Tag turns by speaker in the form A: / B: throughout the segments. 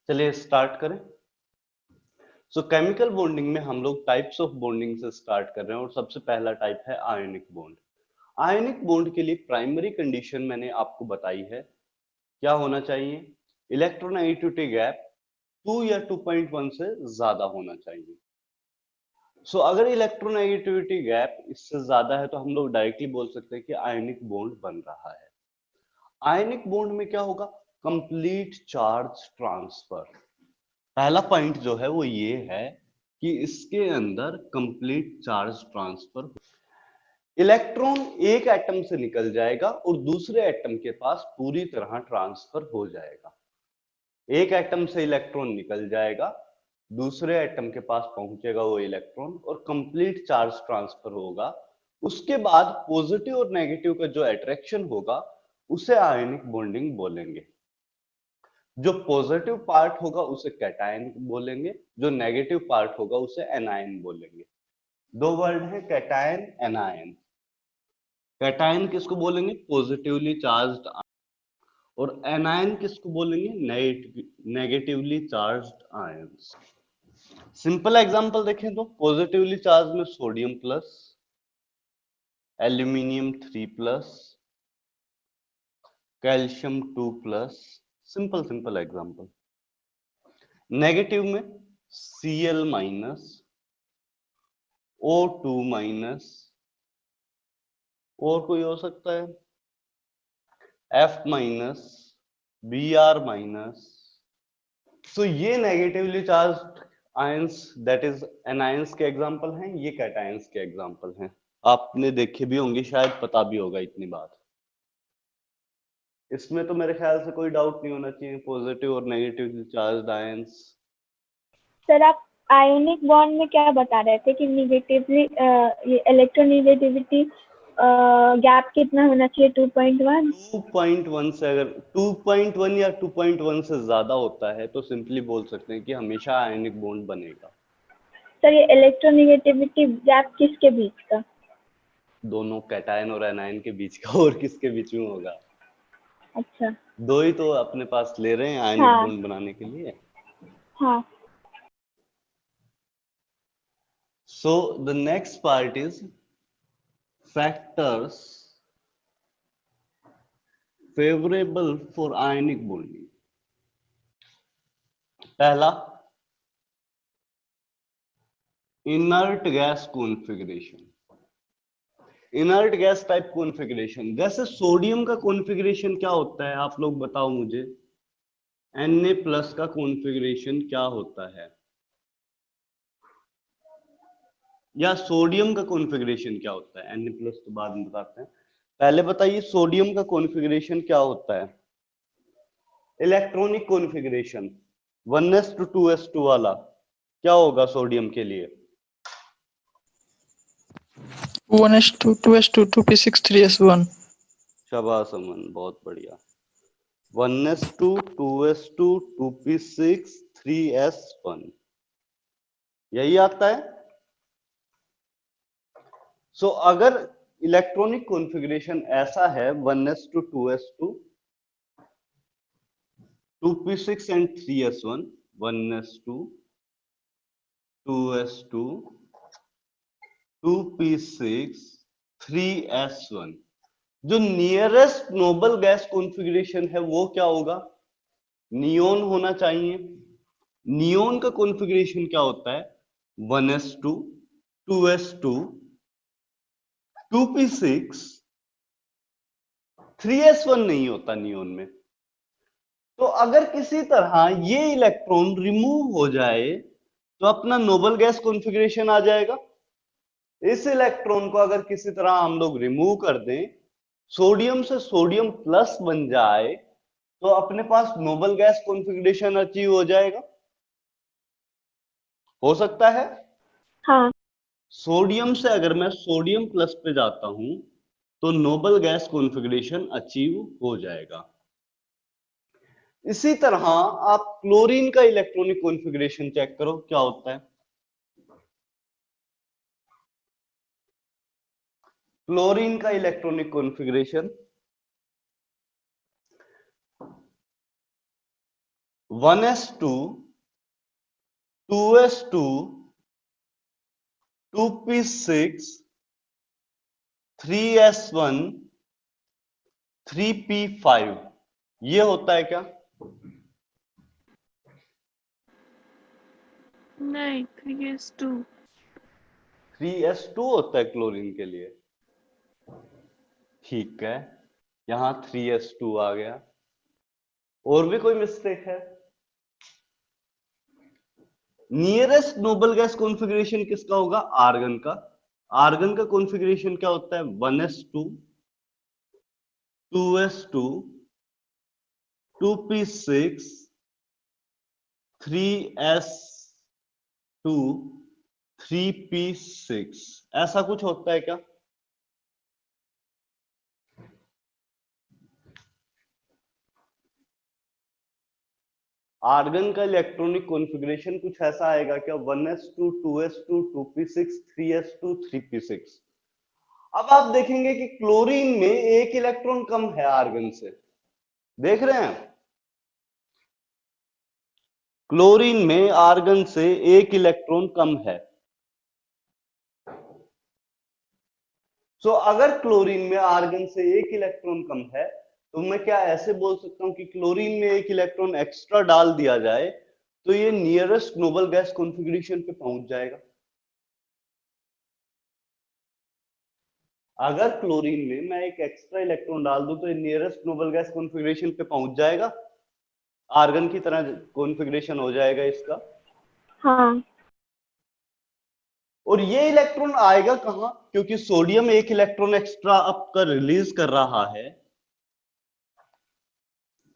A: चलिए स्टार्ट करें। Chemical bonding में हम लोग टाइप्स ऑफ बॉन्डिंग से स्टार्ट कर रहे हैं और सबसे पहला टाइप है आयनिक बॉन्ड। आयनिक बॉन्ड के लिए प्राइमरी कंडीशन मैंने आपको बताई है, क्या होना चाहिए? इलेक्ट्रोनेगेटिविटी गैप 2 या 2.1 से ज्यादा होना चाहिए। अगर इलेक्ट्रोनेगेटिविटी गैप इससे ज्यादा है तो हम लोग डायरेक्टली बोल सकते हैं कि आयनिक बॉन्ड बन रहा है। आयनिक बॉन्ड में क्या होगा? Complete charge transfer. पहला पॉइंट जो है वो ये है कि इसके अंदर कंप्लीट चार्ज ट्रांसफर, इलेक्ट्रॉन एक एटम से निकल जाएगा और दूसरे एटम के पास पूरी तरह ट्रांसफर हो जाएगा। एक एटम से इलेक्ट्रॉन निकल जाएगा, दूसरे एटम के पास पहुंचेगा वो इलेक्ट्रॉन और कंप्लीट चार्ज ट्रांसफर होगा। उसके बाद पॉजिटिव और नेगेटिव का जो अट्रैक्शन होगा उसे आयनिक बॉन्डिंग बोलेंगे। जो पॉजिटिव पार्ट होगा उसे कैटायन बोलेंगे, जो नेगेटिव पार्ट होगा उसे एनायन बोलेंगे। दो वर्ड है कैटायन एनायन। कैटायन किसको बोलेंगे? पॉजिटिवली चार्ज्ड, और एनायन किसको बोलेंगे? Negatively charged ions. Simple example देखें तो पॉजिटिवली चार्ज में sodium plus, aluminium 3 plus, calcium 2 plus. Simple example. Negative में Cl माइनस, O2 माइनस, और कोई हो सकता है F माइनस, Br माइनस। तो ये negatively charged ions that is anions के एग्जांपल हैं, ये कैटायंस के एग्जांपल हैं। आपने देखे भी होंगे, शायद पता भी होगा इतनी बात। इसमें तो मेरे ख्याल से कोई डाउट नहीं होना चाहिए, पॉजिटिव और नेगेटिवली चार्ज्ड आयंस।
B: सर आप आयोनिक बॉन्ड में क्या बता रहे थे कि निगेटिवली इलेक्ट्रोनेगेटिविटी गैप कितना होना चाहिए? 2.1
A: से, अगर 2.1 या 2.1 से ज्यादा होता है तो सिंपली बोल सकते हैं कि हमेशा आयनिक बॉन्ड बनेगा।
B: सर ये इलेक्ट्रोनेगेटिविटी गैप किसके बीच का?
A: दोनों कैटायन और एनायन के बीच का, और किसके बीच में होगा?
B: अच्छा,
A: दो ही तो अपने पास ले रहे हैं आयनिक
B: हाँ
A: बॉन्ड बनाने के लिए।
B: हाँ।
A: So the next part is factors favorable for ionic bonding. पहला, inert gas configuration. Inert gas type configuration, जैसे सोडियम का कॉन्फ़िगरेशन क्या होता है आप लोग बताओ मुझे। Na+ का कॉन्फ़िगरेशन क्या होता है, या सोडियम का कॉन्फ़िगरेशन क्या होता है? Na+ तो बाद में बताते हैं, पहले बताइए सोडियम का कॉन्फ़िगरेशन क्या होता है? इलेक्ट्रॉनिक कॉन्फ़िगरेशन 1s2 2s2 वाला क्या होगा सोडियम के लिए?
C: 1s2 2s2 2p6 3s1।
A: शाबाश अमन, बहुत बढ़िया। 1s2 2s2 2p6 3s1, यही आता है। अगर इलेक्ट्रॉनिक कॉन्फ़िगरेशन ऐसा है 1s2 2s2 2p6 and 3s1, 1s2 2s2 2p6 3s1, जो नियरेस्ट नोबल गैस कॉन्फ़िगरेशन है वो क्या होगा? नियोन होना चाहिए। नियोन का कॉन्फ़िगरेशन क्या होता है? 1s2 2s2 2p6 3s1 नहीं होता नियोन में। तो अगर किसी तरह ये इलेक्ट्रॉन रिमूव हो जाए तो अपना नोबल गैस कॉन्फ़िगरेशन आ जाएगा। इस इलेक्ट्रॉन को अगर किसी तरह हम लोग रिमूव कर दें, सोडियम से सोडियम प्लस बन जाए, तो अपने पास नोबल गैस कॉन्फ़िगरेशन अचीव हो जाएगा। हो सकता है।
B: हाँ।
A: सोडियम से अगर मैं सोडियम प्लस पे जाता हूं तो नोबल गैस कॉन्फ़िगरेशन अचीव हो जाएगा। इसी तरह आप क्लोरीन का इलेक्ट्रॉनिक कॉन्फ़िगरेशन चेक करो क्या होता है। क्लोरीन का electronic configuration 1s2 2s2 2p6 3s1 3p5 ये होता है क्या?
D: नहीं 3s2
A: 3s2 होता है क्लोरीन के लिए। ठीक है, यहां 3s2 आ गया। और भी कोई मिस्टेक है? नियरेस्ट नोबल गैस कॉन्फ़िगरेशन किसका होगा? आर्गन का। आर्गन का कॉन्फ़िगरेशन क्या होता है? 1s2 2s2 2p6 3s2 3p6 ऐसा कुछ होता है क्या? आर्गन का इलेक्ट्रॉनिक कॉन्फ़िगरेशन कुछ ऐसा आएगा क्या? 1s2 2s2 2p6 3s2 3p6। अब आप देखेंगे कि क्लोरीन में एक इलेक्ट्रॉन कम है आर्गन से, देख रहे हैं? क्लोरीन में आर्गन से एक इलेक्ट्रॉन कम है। अगर क्लोरीन में आर्गन से एक इलेक्ट्रॉन कम है तो मैं क्या ऐसे बोल सकता हूं कि क्लोरीन में एक इलेक्ट्रॉन एक्स्ट्रा डाल दिया जाए तो ये नियरेस्ट नोबल गैस कॉन्फ़िगरेशन पे पहुंच जाएगा। अगर क्लोरीन में मैं एक एक्स्ट्रा इलेक्ट्रॉन डाल दूं तो ये नियरेस्ट नोबल गैस कॉन्फ़िगरेशन पे पहुंच जाएगा, आर्गन की तरह कॉन्फ़िगरेशन हो जाएगा इसका।
B: हाँ।
A: और ये इलेक्ट्रॉन आएगा कहां? क्योंकि सोडियम एक इलेक्ट्रॉन एक्स्ट्रा आपका रिलीज कर रहा है।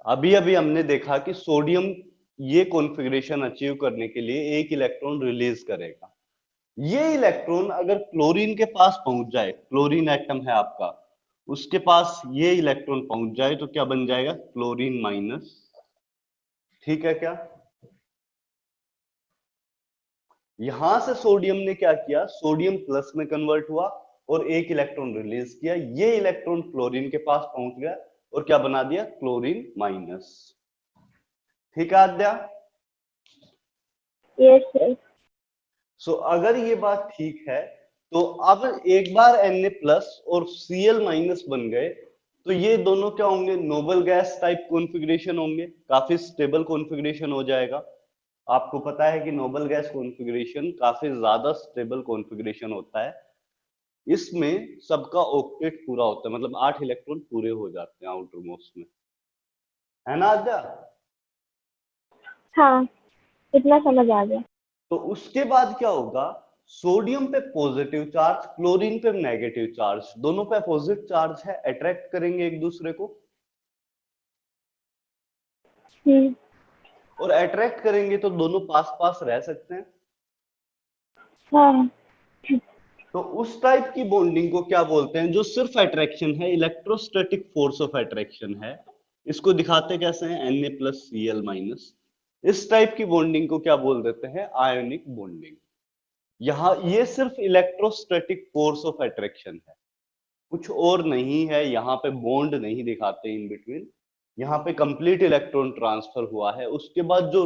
A: अभी अभी हमने देखा कि सोडियम ये कॉन्फ़िगरेशन अचीव करने के लिए एक इलेक्ट्रॉन रिलीज करेगा। ये इलेक्ट्रॉन अगर क्लोरीन के पास पहुंच जाए, क्लोरीन एटम है आपका, उसके पास ये इलेक्ट्रॉन पहुंच जाए तो क्या बन जाएगा? Chlorine minus. ठीक है क्या? यहां से सोडियम ने क्या किया? सोडियम प्लस में कन्वर्ट हुआ और एक इलेक्ट्रॉन रिलीज किया। ये इलेक्ट्रॉन क्लोरीन के पास पहुंच गया और क्या बना दिया? Chlorine minus. ठीक है आद्या?
B: Yes sir.
A: अगर ये बात ठीक है तो अब एक बार Na प्लस और Cl माइनस बन गए तो ये दोनों क्या होंगे? नोबल गैस टाइप कॉन्फ़िगरेशन होंगे, काफी स्टेबल कॉन्फ़िगरेशन हो जाएगा। आपको पता है कि नोबल गैस कॉन्फ़िगरेशन काफी ज्यादा स्टेबल कॉन्फ़िगरेशन होता है। इसमें सबका ऑक्टेट पूरा होता है, मतलब 8 इलेक्ट्रॉन पूरे हो जाते हैं आउटर मोस्ट में, है ना आद्या?
B: हाँ, इतना समझ आ गया।
A: तो उसके बाद क्या होगा? सोडियम पे पॉजिटिव चार्ज, क्लोरीन पे नेगेटिव चार्ज, दोनों पे अपोजिट चार्ज है, अट्रैक्ट करेंगे एक दूसरे को। और अट्रैक्ट करेंगे तो दोनों पास पास रह सकते हैं।
B: हाँ।
A: तो उस टाइप की बॉन्डिंग को क्या बोलते हैं? जो सिर्फ अट्रैक्शन है, इलेक्ट्रोस्टैटिक फोर्स ऑफ अट्रैक्शन है। इसको दिखाते कैसे हैं? Na plus Cl minus. इस टाइप की बॉन्डिंग को क्या बोल देते हैं? Ionic bonding. यहां ये सिर्फ इलेक्ट्रोस्टैटिक फोर्स ऑफ अट्रैक्शन है, कुछ और नहीं है। यहाँ पे बॉन्ड नहीं दिखाते इन बिटवीन, यहाँ पे कंप्लीट इलेक्ट्रॉन ट्रांसफर हुआ है। उसके बाद जो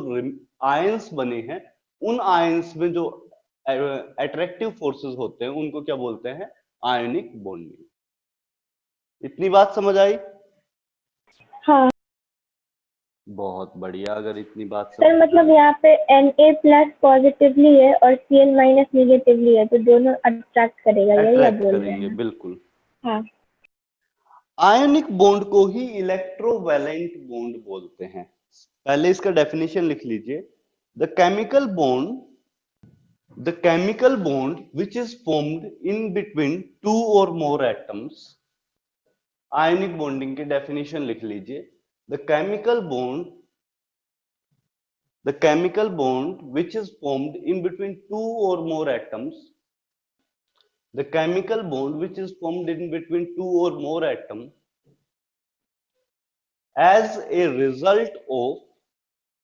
A: आयंस बने हैं, उन आयंस में जो अट्रैक्टिव फोर्सेस होते हैं उनको क्या बोलते हैं? Ionic bonding. इतनी बात समझ आई?
B: हाँ
A: बहुत बढ़िया। अगर इतनी बात
B: सर,
A: समझ
B: मतलब
A: आई,
B: यहाँ पे Na प्लस पॉजिटिवली है और Cl माइनस निगेटिवली है, तो दोनों अट्रैक्ट करेगा, यही आप
A: अट्रैक्ट
B: बोल रहे
A: करेंगे
B: हैं?
A: बिल्कुल।
B: हाँ।
A: आयनिक बॉन्ड को ही इलेक्ट्रोवैलेंट बॉन्ड बोलते हैं। पहले इसका डेफिनेशन लिख लीजिए। The chemical bond The chemical bond which is formed in between two or more atoms, ionic bonding की definition लिख लीजिए। The chemical bond which is formed in between two or more atoms, the chemical bond which is formed in between two or more atoms as a result of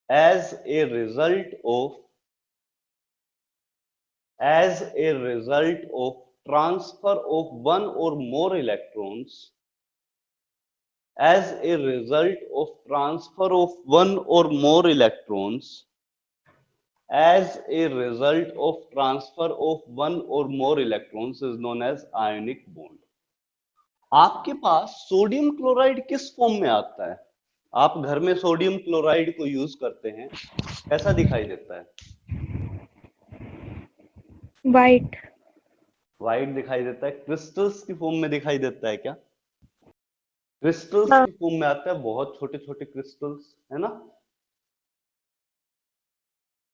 A: as a result of as a result of transfer of one or more electrons as a result of transfer of one or more electrons, as a result of transfer of one or more electrons is known as ionic bond. आपके पास sodium chloride किस form में आता है? आप घर में sodium chloride को use करते हैं, कैसा दिखाई देता है?
B: वाइट।
A: वाइट दिखाई देता है। क्रिस्टल्स की फॉर्म में दिखाई देता है क्या? क्रिस्टल्स
B: हाँ।
A: की फॉर्म में आता है, बहुत छोटे छोटे क्रिस्टल्स, है ना,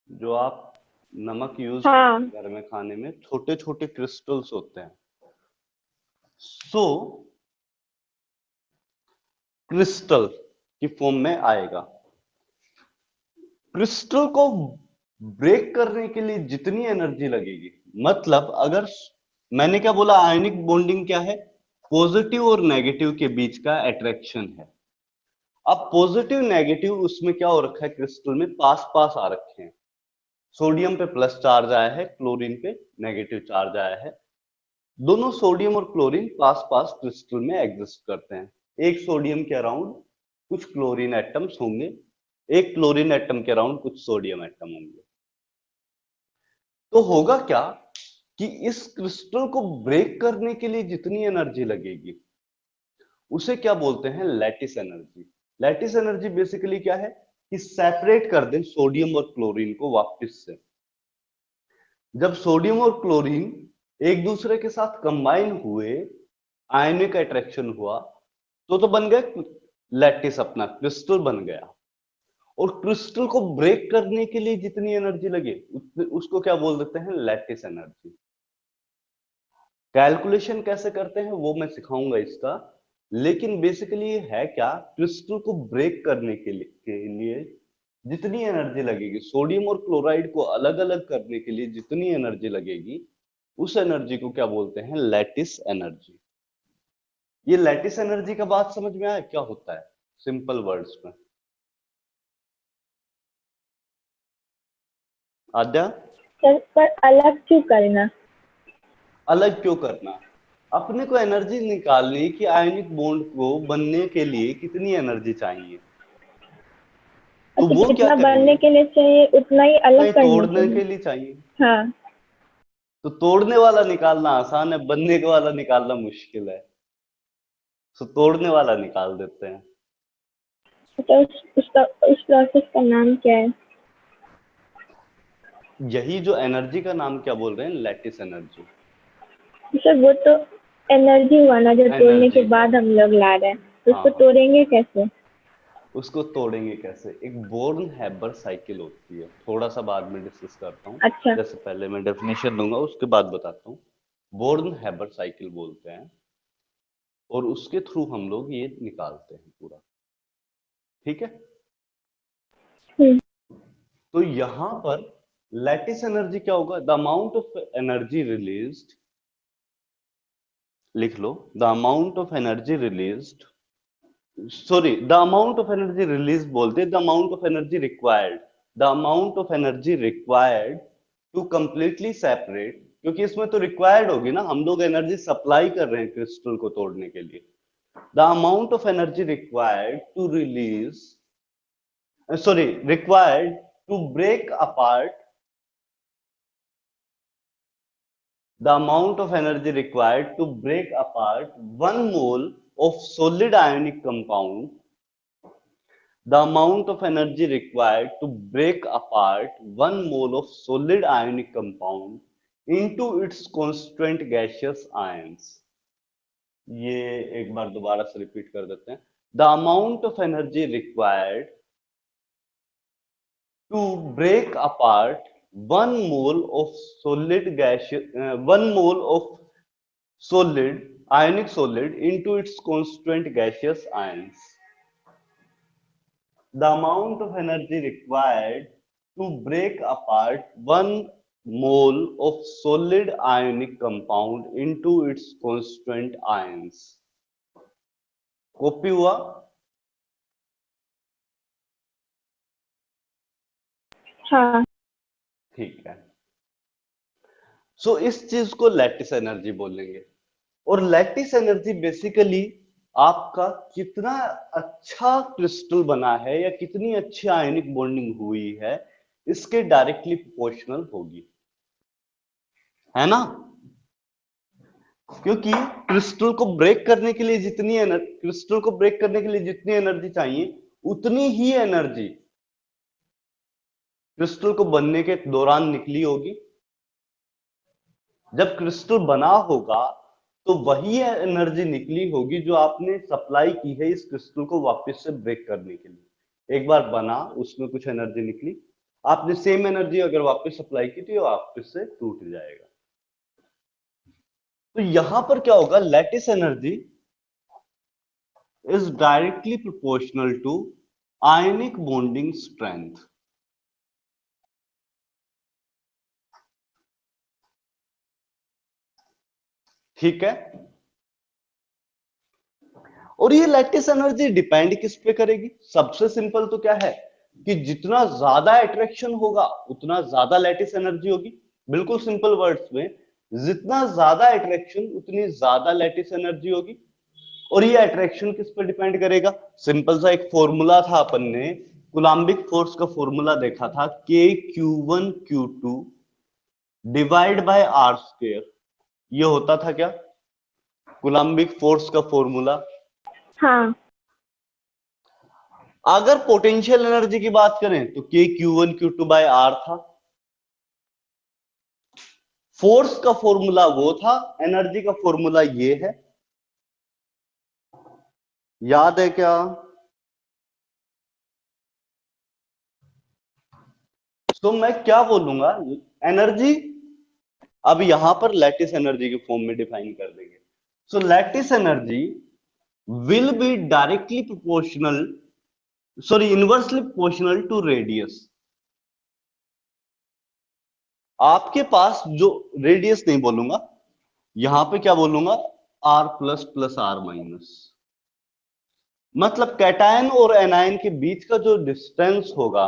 A: जो आप नमक यूज
B: हाँ।
A: करते हैं घर में खाने में, छोटे छोटे क्रिस्टल्स होते हैं। सो क्रिस्टल की फॉर्म में आएगा। क्रिस्टल को ब्रेक करने के लिए जितनी एनर्जी लगेगी, मतलब अगर मैंने क्या बोला, आयनिक बॉन्डिंग क्या है? पॉजिटिव और नेगेटिव के बीच का अट्रैक्शन है। अब पॉजिटिव नेगेटिव उसमें क्या हो रखा है, क्रिस्टल में पास पास आ रखे हैं। सोडियम पे प्लस चार्ज आया है, क्लोरीन पे नेगेटिव चार्ज आया है। दोनों सोडियम और क्लोरीन पास पास क्रिस्टल में एग्जिस्ट करते हैं। एक सोडियम के अराउंड कुछ क्लोरीन एटम्स होंगे, एक क्लोरीन एटम के अराउंड कुछ सोडियम एटम होंगे। तो होगा क्या कि इस क्रिस्टल को ब्रेक करने के लिए जितनी एनर्जी लगेगी उसे क्या बोलते हैं, lattice energy. Lattice energy basically क्या है कि सेपरेट कर दें सोडियम और क्लोरीन को वापस से। जब सोडियम और क्लोरीन एक दूसरे के साथ कंबाइन हुए, आयनिक अट्रैक्शन हुआ, तो बन गया लैटिस, अपना क्रिस्टल बन गया। और क्रिस्टल को ब्रेक करने के लिए जितनी एनर्जी लगे उसको क्या बोल देते हैं, लैटिस एनर्जी। कैलकुलेशन कैसे करते हैं वो मैं सिखाऊंगा इसका, लेकिन बेसिकली ये है क्या, क्रिस्टल को ब्रेक करने के लिए जितनी एनर्जी लगेगी, सोडियम और क्लोराइड को अलग अलग करने के लिए जितनी एनर्जी लगेगी, उस एनर्जी को क्या बोलते हैं, लैटिस एनर्जी। ये लैटिस एनर्जी का बात समझ में आया क्या होता है सिंपल वर्ड्स में? आद्या,
B: सर पर अलग क्यों करना?
A: अलग क्यों करना? अपने को एनर्जी निकालनी कि आयनिक बॉन्ड को बनने के लिए कितनी एनर्जी चाहिए, तो
B: अच्छा,
A: वो क्या
B: जितना बनने
A: करेंगे,
B: के लिए चाहिए उतना ही अलग करने
A: तोड़ने
B: के
A: के
B: लिए।
A: लिए चाहिए।
B: हाँ।
A: तो तोड़ने वाला निकालना आसान है, बनने के वाला निकालना मुश्किल है, तो तोड़ने वाला निकाल देते हैं।
B: तो उस प्रोसेस का नाम क्या है?
A: यही जो एनर्जी का नाम क्या बोल रहे हैं, लैटिस एनर्जी।
B: सर वो तो एनर्जी हुआ ना, जो तोड़ने के
A: एनर्जी,
B: बाद हम लोग ला रहे हैं, तो उसको
A: हाँ,
B: तोड़ेंगे कैसे?
A: उसको तोड़ेंगे कैसे, एक बोर्न हैबर साइकिल होती है, थोड़ा सा बाद में डिस्कस करता हूँ।
B: अच्छा।
A: जैसे पहले मैं डेफिनेशन दूंगा उसके बाद बताता हूँ। बोर्न हैबर साइकिल बोलते हैं, और उसके थ्रू हम लोग ये निकालते हैं पूरा, ठीक है। तो यहां पर लैटिस एनर्जी क्या होगा, the amount of energy released, लिख लो, the amount of energy released, sorry, the amount of energy release बोलते, the amount of energy required, the amount of energy required to completely separate, क्योंकि इसमें तो required होगी ना, हम लोग एनर्जी सप्लाई कर रहे हैं क्रिस्टल को तोड़ने के लिए। The amount of energy required to release, sorry, required to break apart, the amount of energy required to break apart 1 mole of solid ionic compound, the amount of energy required to break apart 1 mole of solid ionic compound into its constituent gaseous ions। ये एक बार दोबारा से repeat कर देते हैं, the amount of energy required to break apart 1 mole of solid gaseous 1 mole of solid ionic solid into its constituent gaseous ions, the amount of energy required to break apart 1 mole of solid ionic compound into its constituent ions। Copy हुआ?
B: हाँ।
A: ठीक है। सो इस चीज को lattice energy बोलेंगे। और lattice energy basically आपका कितना अच्छा क्रिस्टल बना है या कितनी अच्छी आयनिक बॉन्डिंग हुई है, इसके डायरेक्टली प्रोपोर्शनल होगी, है ना। क्योंकि क्रिस्टल को ब्रेक करने के लिए जितनी एनर्जी चाहिए, उतनी ही एनर्जी क्रिस्टल को बनने के दौरान निकली होगी। जब क्रिस्टल बना होगा तो वही एनर्जी निकली होगी जो आपने सप्लाई की है इस क्रिस्टल को वापस से ब्रेक करने के लिए। एक बार बना, उसमें कुछ एनर्जी निकली, आपने सेम एनर्जी अगर वापस सप्लाई की तो ये वापस से टूट जाएगा। तो यहां पर क्या होगा, lattice energy is directly proportional to ionic bonding strength. ठीक है। और ये लैटिस एनर्जी डिपेंड किस पे करेगी? सबसे सिंपल तो क्या है कि जितना ज्यादा अट्रैक्शन होगा उतना ज्यादा लैटिस एनर्जी होगी। बिल्कुल सिंपल वर्ड्स में, जितना ज्यादा अट्रैक्शन उतनी ज्यादा लैटिस एनर्जी होगी। और ये अट्रैक्शन किस पे डिपेंड करेगा? सिंपल सा एक फॉर्मूला था, अपन ने कूलाम्बिक फोर्स का फॉर्मूला देखा था, Q1Q2 divide by are square. ये होता था क्या कूलाम्बिक फोर्स का फॉर्मूला?
B: हाँ।
A: अगर पोटेंशियल एनर्जी की बात करें तो Q1Q2 बाय आर था। फोर्स का फॉर्मूला वो था, एनर्जी का फॉर्मूला ये है। याद है क्या? तो मैं क्या बोलूंगा, एनर्जी अब यहां पर लैटिस एनर्जी के फॉर्म में डिफाइन कर देंगे। So lattice energy will be directly proportional, inversely proportional to radius. आपके पास जो रेडियस नहीं बोलूंगा, यहां पे क्या बोलूंगा, R plus plus R minus. मतलब कैटायन और एनायन के बीच का जो डिस्टेंस होगा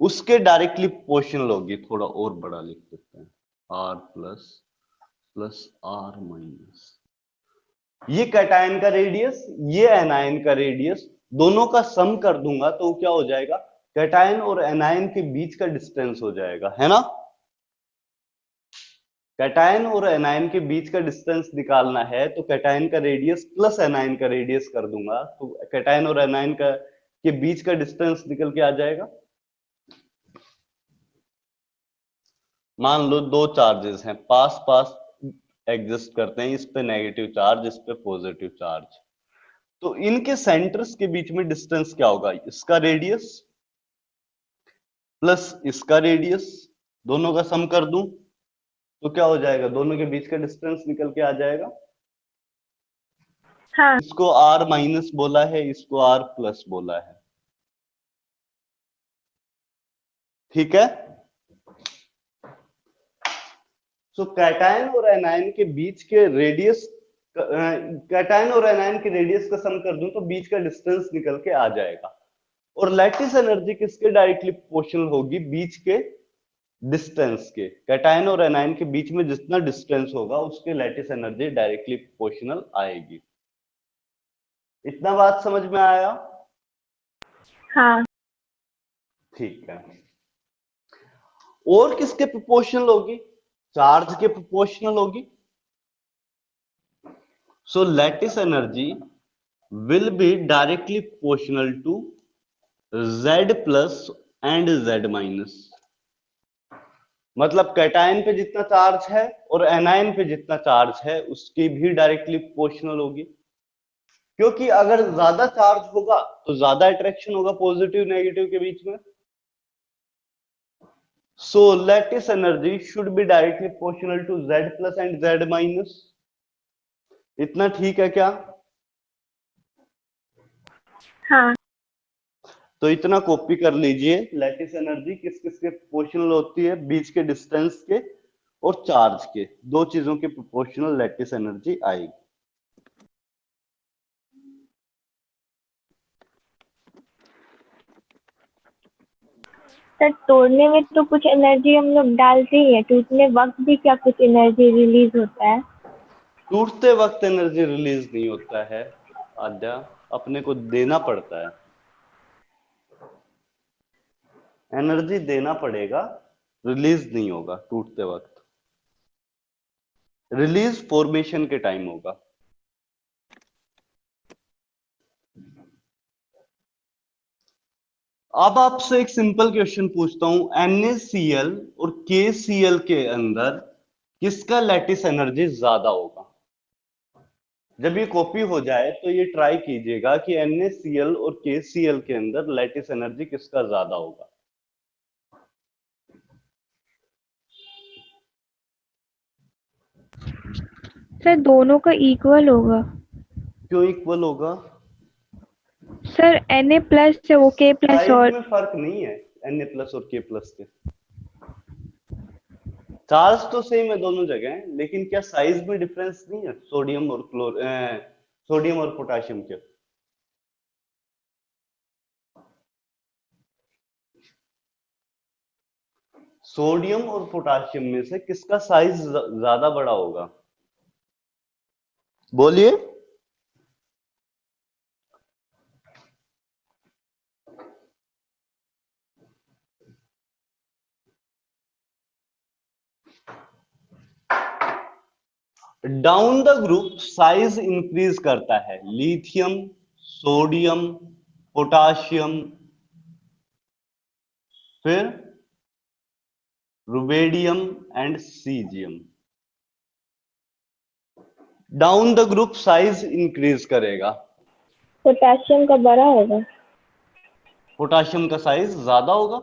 A: उसके डायरेक्टली प्रोपोर्शनल होगी। थोड़ा और बड़ा लिख देते हैं, R plus plus R minus. ये कैटायन का रेडियस, ये एनायन का रेडियस, दोनों का सम कर दूंगा तो क्या हो जाएगा, कैटायन और एनायन के बीच का डिस्टेंस हो जाएगा, है ना। कैटायन और एनायन के बीच का डिस्टेंस निकालना है तो कैटायन का रेडियस प्लस एनायन का रेडियस कर दूंगा तो कैटायन और एनायन का के बीच का डिस्टेंस निकल के आ जाएगा। मान लो दो चार्जेस हैं, पास पास एग्जिस्ट करते हैं, इस पे नेगेटिव चार्ज, इस पे पॉजिटिव चार्ज। तो इनके सेंटर्स के बीच में डिस्टेंस क्या होगा, इसका रेडियस प्लस इसका रेडियस, दोनों का सम कर दूं तो क्या हो जाएगा, दोनों के बीच का डिस्टेंस निकल के आ जाएगा।
B: हाँ।
A: इसको आर माइनस बोला है, इसको आर प्लस बोला है। ठीक है। सो कैटायन और एनायन के बीच के रेडियस, कैटायन और एनायन के रेडियस का सम कर दूं तो बीच का डिस्टेंस निकल के आ जाएगा। और लैटिस एनर्जी किसके डायरेक्टली प्रोपोर्शनल होगी, बीच के डिस्टेंस के। कैटायन और एनायन के बीच में जितना डिस्टेंस होगा उसके लैटिस एनर्जी डायरेक्टली प्रोपोर्शनल आएगी। इतना बात समझ में आया?
B: हाँ।
A: ठीक है। और किसके प्रोपोर्शनल होगी, चार्ज के प्रोपोर्शनल होगी। So lattice energy will be directly proportional to Z plus and Z minus. मतलब कैटायन पे जितना चार्ज है और एनायन पे जितना चार्ज है उसकी भी डायरेक्टली प्रोपोर्शनल होगी। क्योंकि अगर ज्यादा चार्ज होगा तो ज्यादा अट्रैक्शन होगा पॉजिटिव नेगेटिव के बीच में। So lattice energy should be directly proportional to Z plus and Z minus. इतना ठीक है क्या?
B: हाँ।
A: तो इतना कॉपी कर लीजिए, लैटिस एनर्जी किस किस के प्रोपोर्शनल होती है, बीच के डिस्टेंस के और चार्ज के, दो चीजों के प्रोपोर्शनल लैटिस एनर्जी आएगी।
B: सर तोड़ने में तो कुछ एनर्जी हम लोग डालते ही है, टूटने वक्त भी क्या कुछ एनर्जी रिलीज होता है?
A: टूटते वक्त एनर्जी रिलीज नहीं होता है, आद्या, अपने को देना पड़ता है, एनर्जी देना पड़ेगा, रिलीज नहीं होगा टूटते वक्त, रिलीज फॉर्मेशन के टाइम होगा। अब आपसे एक सिंपल क्वेश्चन पूछता हूं, NaCl और KCl के अंदर किसका लैटिस एनर्जी ज्यादा होगा? जब ये कॉपी हो जाए तो ये ट्राई कीजिएगा कि NaCl और KCl के अंदर लैटिस एनर्जी किसका ज्यादा होगा।
B: सर दोनों का इक्वल होगा।
A: क्यों इक्वल होगा?
B: सर Na प्लस से वो K प्लस
A: साइज
B: और
A: में फर्क नहीं है Na प्लस और K प्लस के, चार्ज तो सेम है दोनों जगह, लेकिन क्या साइज में डिफरेंस नहीं है सोडियम और सोडियम और पोटेशियम के? सोडियम और पोटेशियम में से किसका साइज ज्यादा बड़ा होगा? बोलिए। Down the group size increase करता है लिथियम, सोडियम, पोटाशियम, फिर rubidium and caesium. Down the group size increase करेगा,
B: पोटेशियम का बड़ा होगा।
A: पोटाशियम का साइज ज्यादा होगा।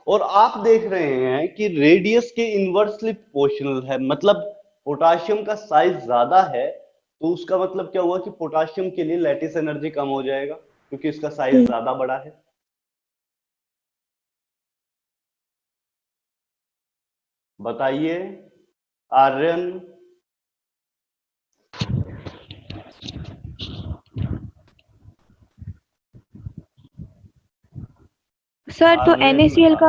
A: और आप देख रहे हैं कि रेडियस के इनवर्सली प्रोपोर्शनल है, मतलब पोटाशियम का साइज ज्यादा है, तो उसका मतलब क्या हुआ कि पोटाशियम के लिए लैटिस एनर्जी कम हो जाएगा क्योंकि इसका साइज ज्यादा बड़ा है। बताइए आर्यन।
B: सर तो
A: आर्यन,
B: NaCl का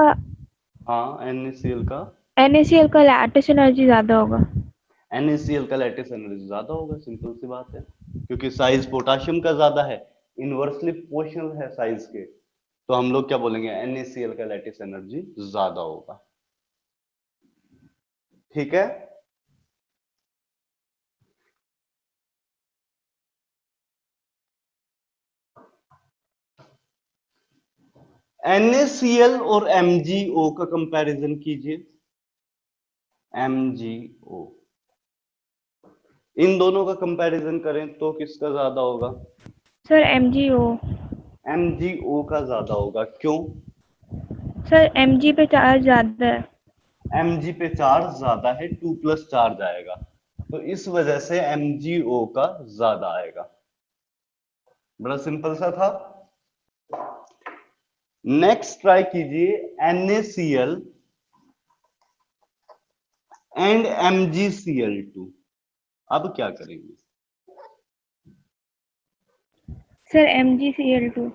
A: हाँ NaCl का,
B: NaCl का लैटिस एनर्जी ज्यादा होगा।
A: NaCl का लैटिस एनर्जी ज्यादा होगा, सिंपल सी बात है, क्योंकि साइज पोटाशियम का ज्यादा है, इनवर्सली प्रोपोर्शनल है साइज के, तो हम लोग क्या बोलेंगे, NaCl का लैटिस एनर्जी ज्यादा होगा। ठीक है। NaCl और MgO का कंपैरिजन कीजिए। MgO, इन दोनों का कंपैरिजन करें तो किसका ज्यादा होगा?
B: Sir MgO।
A: MgO का ज्यादा होगा, क्यों?
B: सर Mg पे चार्ज ज्यादा है।
A: Mg पे चार्ज ज्यादा है, 2+ चार्ज आएगा, तो इस वजह से MgO का ज्यादा आएगा। बड़ा सिंपल सा था। नेक्स्ट ट्राई कीजिए NaCl एंड MgCl2। अब क्या करेंगे?
B: Sir MgCl2।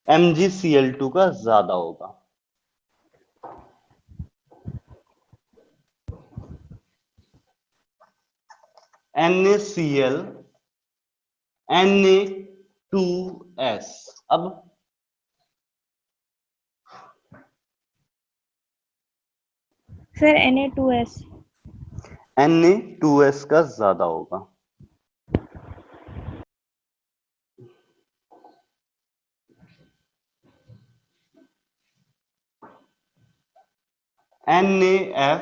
A: MgCl2 का ज्यादा होगा। NaCl Na2S। अब
B: सर Na2S।
A: Na2S का ज्यादा होगा। NaF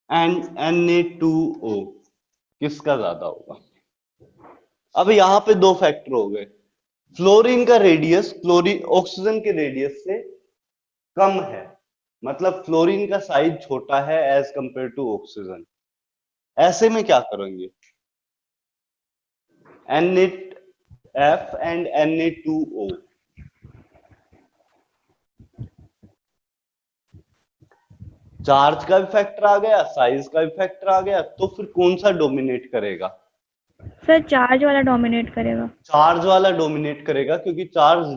A: एंड Na2O किसका ज्यादा होगा? अब यहां पे दो फैक्टर हो गए, फ्लोरीन का रेडियस क्लोरीन ऑक्सीजन के रेडियस से कम है, मतलब फ्लोरीन का साइज छोटा है एज कंपेयर टू ऑक्सीजन। ऐसे में क्या करेंगे? NaF एंड Na2O, चार्ज का भी फैक्टर आ गया, साइज का भी फैक्टर आ गया, तो फिर कौन सा डोमिनेट करेगा?
B: सर चार्ज वाला डोमिनेट करेगा।
A: चार्ज वाला डोमिनेट करेगा, क्योंकि चार्ज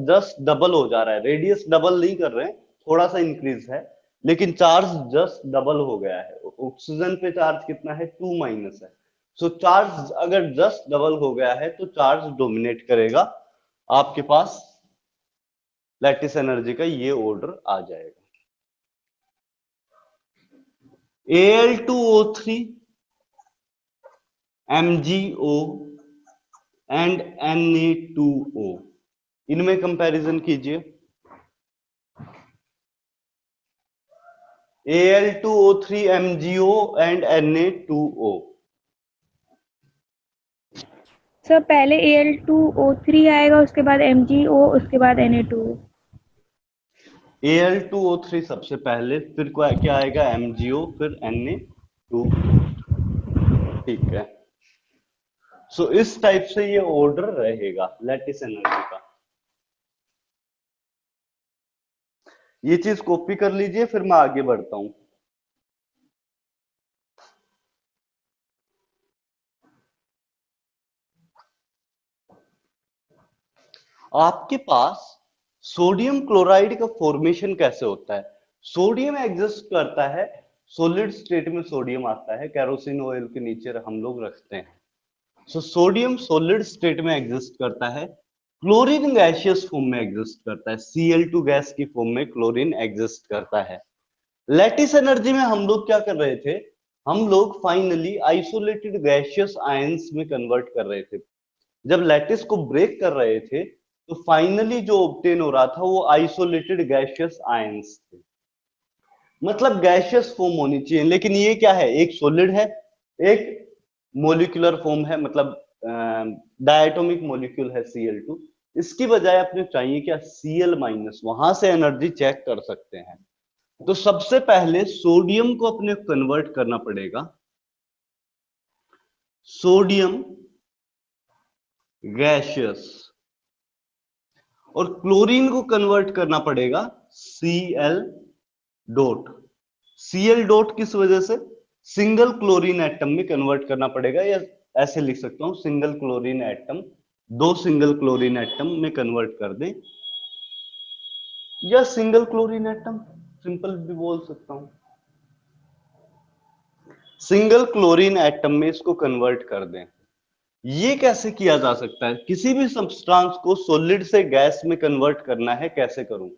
A: जस्ट डबल हो जा रहा है, रेडियस डबल नहीं कर रहे हैं, थोड़ा सा इंक्रीज है, लेकिन चार्ज जस्ट डबल हो गया है। ऑक्सीजन पे चार्ज कितना है? 2- है, सो चार्ज अगर जस्ट डबल हो गया है तो चार्ज डोमिनेट करेगा, आपके पास लैटिस एनर्जी का ये ऑर्डर आ जाएगा। Al2O3, MgO एंड Na2O, इनमें कंपैरिजन कीजिए। Al2O3, MgO and Na2O।
B: Sir पहले Al2O3 आएगा, उसके बाद MgO, उसके बाद Na2O।
A: Al2O3 सबसे पहले, फिर क्या आएगा, MgO, फिर Na2O। ठीक है। सो इस टाइप से ये ऑर्डर रहेगा लैटिस एनर्जी का। ये चीज कॉपी कर लीजिए, फिर मैं आगे बढ़ता हूं। आपके पास सोडियम क्लोराइड का फॉर्मेशन कैसे होता है? सोडियम एग्जिस्ट करता है, सॉलिड स्टेट में सोडियम आता है, केरोसिन ऑयल के नीचे हम लोग रखते हैं। सो सोडियम सॉलिड स्टेट में एग्जिस्ट करता है, क्लोरीन गैसियस फॉर्म में एग्जिस्ट करता है, Cl2 गैस की फॉर्म में क्लोरीन एग्जिस्ट करता है। लैटिस एनर्जी में हम लोग क्या कर रहे थे, हम लोग फाइनली आइसोलेटेड गैसियस आयंस में कन्वर्ट कर रहे थे। जब लैटिस को ब्रेक कर रहे थे तो फाइनली जो ऑब्टेन हो रहा था वो आइसोलेटेड गैसियस आयंस थे, मतलब गैसियस फॉर्म होनी चाहिए। लेकिन ये क्या है, एक सॉलिड है, एक मोलिकुलर फॉर्म है, मतलब डायटोमिक मॉलिक्यूल है Cl2। इसकी बजाय अपने चाहिए क्या, Cl-, वहां से एनर्जी चेक कर सकते हैं। तो सबसे पहले सोडियम को अपने कन्वर्ट करना पड़ेगा, सोडियम गैसियस, और क्लोरीन को कन्वर्ट करना पड़ेगा Cl डॉट। Cl डॉट किस वजह से, सिंगल क्लोरीन एटम में कन्वर्ट करना पड़ेगा, या ऐसे लिख सकता हूं, सिंगल क्लोरीन एटम, दो सिंगल क्लोरीन एटम में कन्वर्ट कर दें, या सिंगल क्लोरीन एटम सिंपल भी बोल सकता हूं, सिंगल क्लोरीन एटम में इसको कन्वर्ट कर दें। ये कैसे किया जा सकता है, किसी भी सब्सटेंस को सॉलिड से गैस में कन्वर्ट करना है, कैसे करूं?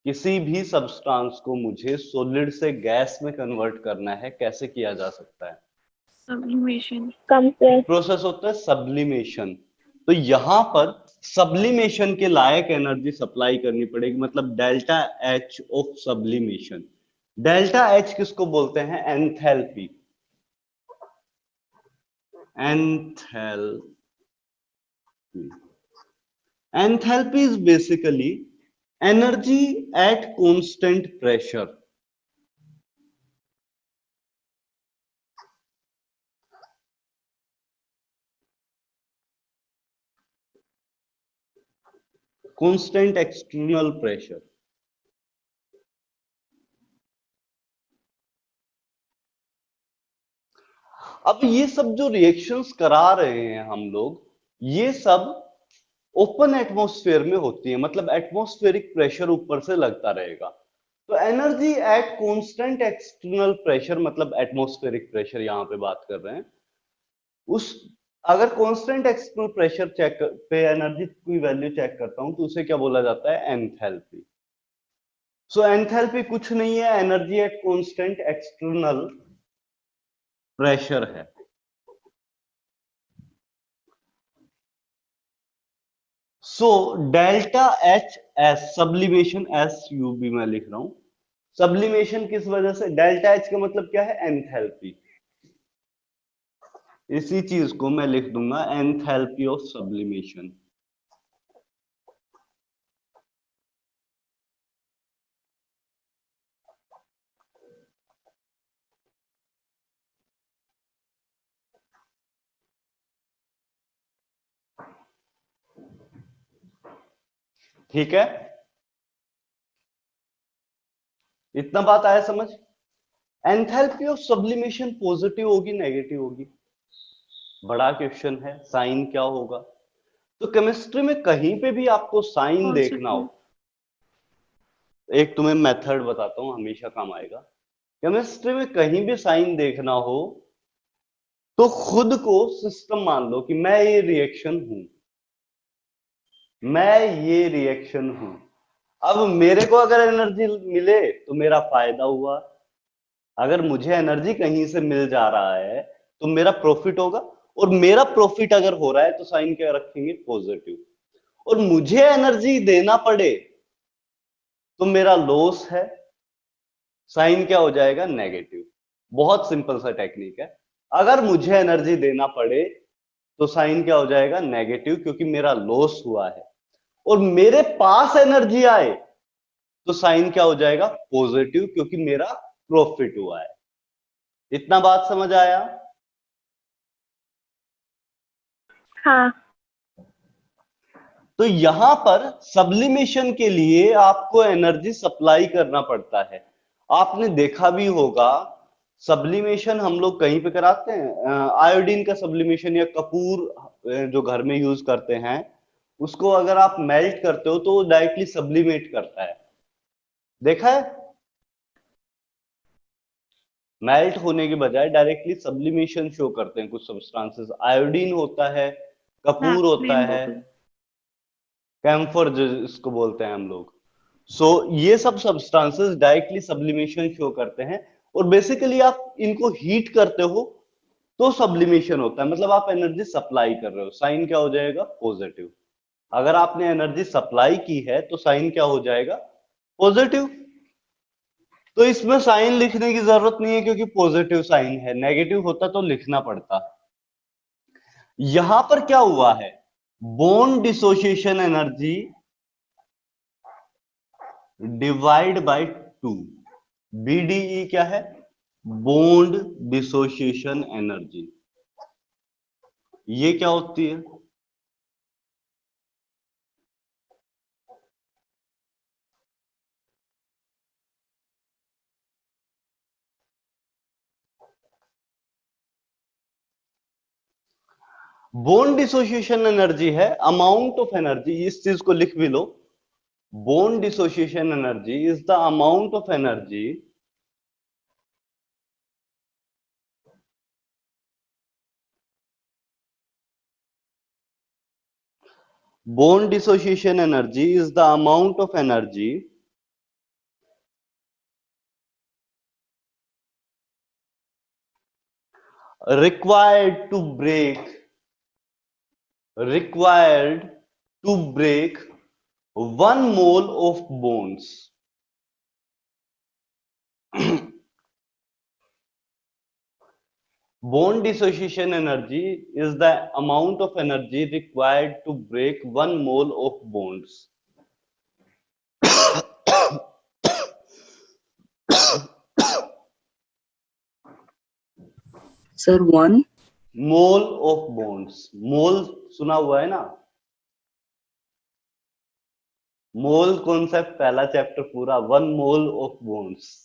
A: किसी भी सब्सटेंस को मुझे सॉलिड से गैस में कन्वर्ट करना है, कैसे किया जा सकता है?
D: Sublimation.
B: कंप्रेस।
A: प्रोसेस होता है सब्लिमेशन। तो यहां पर सब्लिमेशन के लायक एनर्जी सप्लाई करनी पड़ेगी, मतलब delta H of sublimation. Delta H किसको बोलते हैं, enthalpy. Enthalpy is basically energy at constant pressure. Constant external pressure. अब ये सब जो रिएक्शंस करा रहे हैं हम लोग, ये सब ओपन एटमॉस्फेयर में होती है, मतलब एटमॉस्फेरिक प्रेशर ऊपर से लगता रहेगा। तो energy at constant external pressure, मतलब एटमॉस्फेरिक प्रेशर यहां पे बात कर रहे हैं, उस अगर कांस्टेंट एक्सटर्नल प्रेशर चेक पे एनर्जी की वैल्यू चेक करता हूं तो उसे क्या बोला जाता है, एंथैल्पी। सो एंथैल्पी कुछ नहीं है, energy at constant external pressure है। So delta H S, sublimation, S U भी मैं लिख रहा हूं, सब्लिमेशन किस वजह से, डेल्टा एच का मतलब क्या है, एंथैल्पी। इसी चीज को मैं लिख दूंगा एंथैल्पी ऑफ सब्लिमेशन। ठीक है, इतना बात आया समझ? एंथैल्पी ऑफ सब्लिमेशन पॉजिटिव होगी नेगेटिव होगी, बड़ा क्वेश्चन है, साइन क्या होगा? तो केमिस्ट्री में कहीं पे भी आपको साइन देखना हो,
D: Positive.
A: एक तुम्हें मेथड बताता हूं, हमेशा काम आएगा। केमिस्ट्री में कहीं भी साइन देखना हो तो खुद को सिस्टम मान लो कि मैं ये रिएक्शन हूं, मैं ये रिएक्शन हूं। अब मेरे को अगर एनर्जी मिले तो मेरा फायदा हुआ, अगर मुझे एनर्जी कहीं से मिल जा रहा है तो मेरा प्रॉफिट होगा, और मेरा प्रॉफिट अगर हो रहा है तो साइन क्या रखेंगे, पॉजिटिव। और मुझे एनर्जी देना पड़े तो मेरा लॉस है, साइन क्या हो जाएगा, नेगेटिव। बहुत सिंपल सा टेक्निक है। अगर मुझे एनर्जी देना पड़े तो साइन क्या हो जाएगा, नेगेटिव, क्योंकि मेरा लॉस हुआ है। और मेरे पास एनर्जी आए तो साइन क्या हो जाएगा, पॉजिटिव, क्योंकि मेरा प्रॉफिट हुआ है। इतना बात समझ आया?
B: हाँ।
A: तो यहां पर सब्लिमेशन के लिए आपको एनर्जी सप्लाई करना पड़ता है। आपने देखा भी होगा, सब्लिमेशन हम लोग कहीं पे कराते हैं, आयोडीन का सब्लिमेशन या कपूर जो घर में यूज करते हैं, उसको अगर आप मेल्ट करते हो तो वो डायरेक्टली सब्लिमेट करता है, देखा है? मेल्ट होने के बजाय डायरेक्टली सब्लिमेशन शो करते हैं कुछ सब्सटेंसेस। आयोडीन होता है, कपूर होता है, कैम्फर जिसको बोलते हैं हम लोग। सो ये सब सब्सटेंसेस डायरेक्टली सब्लिमेशन शो करते हैं। और बेसिकली आप इनको हीट करते हो तो सब्लिमेशन होता है, मतलब आप एनर्जी सप्लाई कर रहे हो, साइन क्या हो जाएगा, पॉजिटिव। अगर आपने एनर्जी सप्लाई की है तो साइन क्या हो जाएगा, पॉजिटिव। तो इसमें साइन लिखने की जरूरत नहीं है क्योंकि पॉजिटिव साइन है, नेगेटिव होता तो लिखना पड़ता। यहां पर क्या हुआ है, bond dissociation energy divide by 2, BDE क्या है, बॉन्ड डिसोसिएशन एनर्जी। ये क्या होती है, बॉन्ड डिसोसिएशन एनर्जी है अमाउंट ऑफ एनर्जी, इस चीज को लिख भी लो। Bond dissociation energy is the amount of energy bond dissociation energy is the amount of energy required to break 1 mole of bonds. Bond dissociation energy is the amount of energy required to break 1 mole of bonds.
E: Sir 1
A: mole of bonds, mole सुना हुआ है ना, mole concept पहला chapter पूरा, 1 mole of bonds.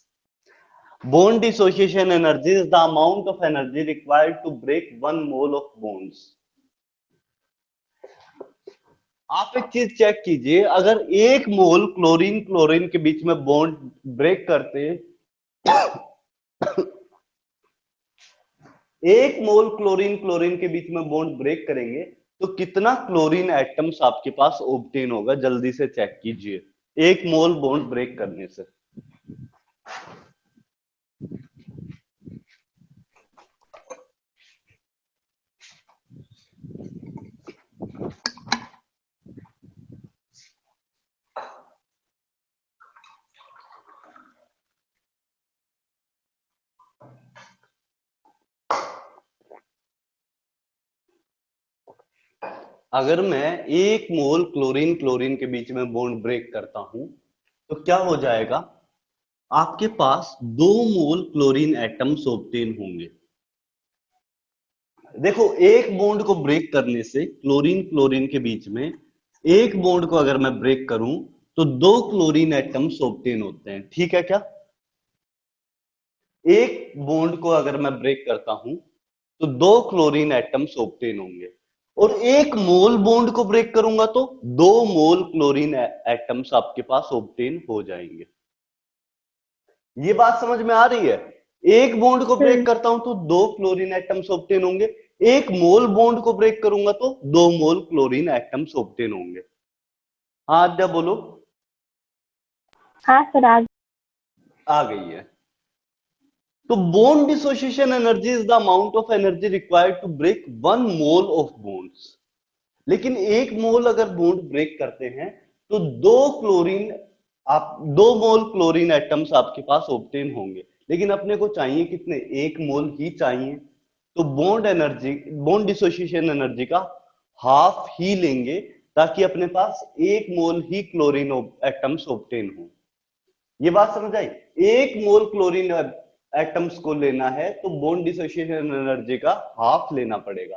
A: Bond dissociation energy is the amount of energy required to break 1 mole of bonds. आप एक चीज check कीजिए, अगर 1 मोल क्लोरीन क्लोरीन के बीच में बॉन्ड ब्रेक करते, 1 मोल क्लोरीन क्लोरीन के बीच में बॉन्ड ब्रेक करेंगे तो कितना क्लोरीन एटम्स आपके पास ऑब्टेन होगा, जल्दी से चेक कीजिए 1 मोल बॉन्ड ब्रेक करने से। अगर मैं 1 मोल क्लोरीन क्लोरीन के बीच में बॉन्ड ब्रेक करता हूं तो क्या हो जाएगा, आपके पास 2 मोल क्लोरीन एटम्स ऑब्टेन होंगे। देखो, एक बॉन्ड को ब्रेक करने से क्लोरीन क्लोरीन के बीच में एक बॉन्ड को अगर मैं ब्रेक करूं तो 2 क्लोरीन एटम्स ऑब्टेन होते हैं, ठीक है क्या? एक बॉन्ड को अगर मैं ब्रेक करता हूं तो 2 क्लोरीन एटम्स ऑब्टेन होंगे, और एक मोल बॉन्ड को ब्रेक करूंगा तो 2 मोल क्लोरीन एटम्स आपके पास ऑब्टेन हो जाएंगे। ये बात समझ में आ रही है? एक बॉन्ड को ब्रेक करता हूं तो 2 क्लोरीन एटम्स ऑब्टेन होंगे, एक मोल बॉन्ड को ब्रेक करूंगा तो 2 मोल क्लोरीन एटम्स ऑब्टेन होंगे। हाँ आद्या बोलो।
B: हाँ सर,
A: आ गई है। तो bond dissociation energy is the amount of energy required to break 1 mole of bonds। लेकिन एक मोल अगर बॉन्ड ब्रेक करते हैं तो 2 मोल क्लोरीन एटम्स आपके पास ऑब्टेन होंगे, लेकिन अपने को चाहिए कितने, 1 मोल ही चाहिए। तो बॉन्ड डिसोसिएशन एनर्जी का हाफ ही लेंगे ताकि अपने पास 1 मोल ही क्लोरीन एटम्स ऑब्टेन हो। ये बात समझ आई। 1 मोल क्लोरीन एटम्स को लेना है तो बॉन्ड डिसोसिएशन एनर्जी का हाफ लेना पड़ेगा।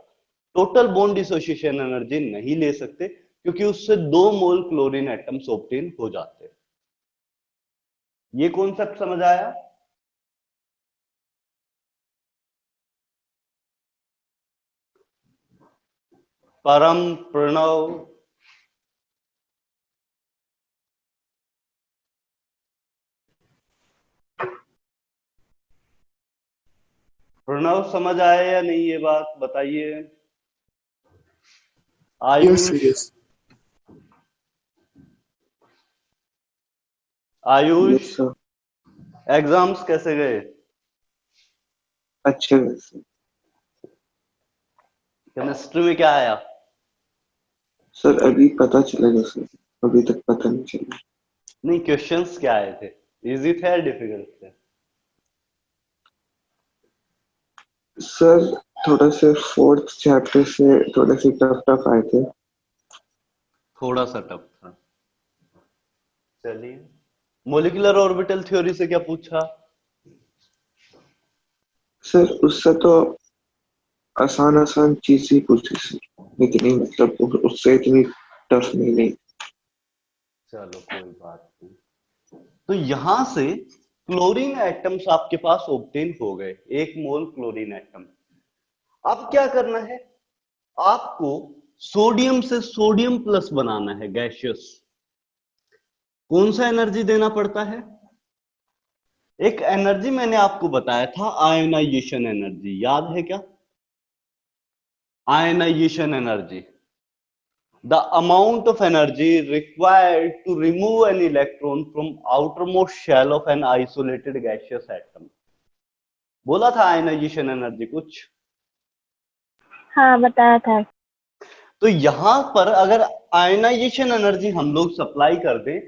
A: टोटल बॉन्ड डिसोसिएशन एनर्जी नहीं ले सकते क्योंकि उससे 2 मोल क्लोरीन एटम्स ऑब्टेन हो जाते हैं। ये कॉन्सेप्ट समझ आया? परम, प्रणव, प्रणव समझ आया या नहीं ये बात बताइए। Ayush,
E: yes.
A: Ayush
E: Yes, sir.
A: Exams कैसे गए?
E: अच्छे वैसे
A: केमिस्ट्री में क्या आया?
E: सर अभी पता चलेगा सर, अभी तक पता नहीं चला।
A: नहीं, क्वेश्चंस क्या आए थे, इजी थे या डिफिकल्ट थे?
E: सर थोड़ा से 4th चैप्टर से थोड़े से टफ आए थे।
A: थोड़ा सा टफ था। चलिए, मोलिकुलर ऑर्बिटल थ्योरी से क्या पूछा?
E: सर उससे तो आसान चीज ही पूछी सर, इतनी मतलब उससे इतनी टफ नहीं।
A: चलो कोई बात नहीं। तो यहां से क्लोरीन एटम्स आपके पास ऑब्टेन हो गए, 1 मोल क्लोरीन एटम। अब क्या करना है, आपको सोडियम से सोडियम प्लस बनाना है गैसियस। कौन सा एनर्जी देना पड़ता है? एक एनर्जी मैंने आपको बताया था, आयोनाइजेशन एनर्जी, याद है क्या? Ionisation energy, the amount of energy required to remove an electron from outermost shell of an isolated gaseous atom। बोला था आयोनाइजेशन एनर्जी कुछ?
B: हाँ बताया था।
A: तो यहां पर अगर आयोनाइजेशन एनर्जी हम लोग सप्लाई कर दें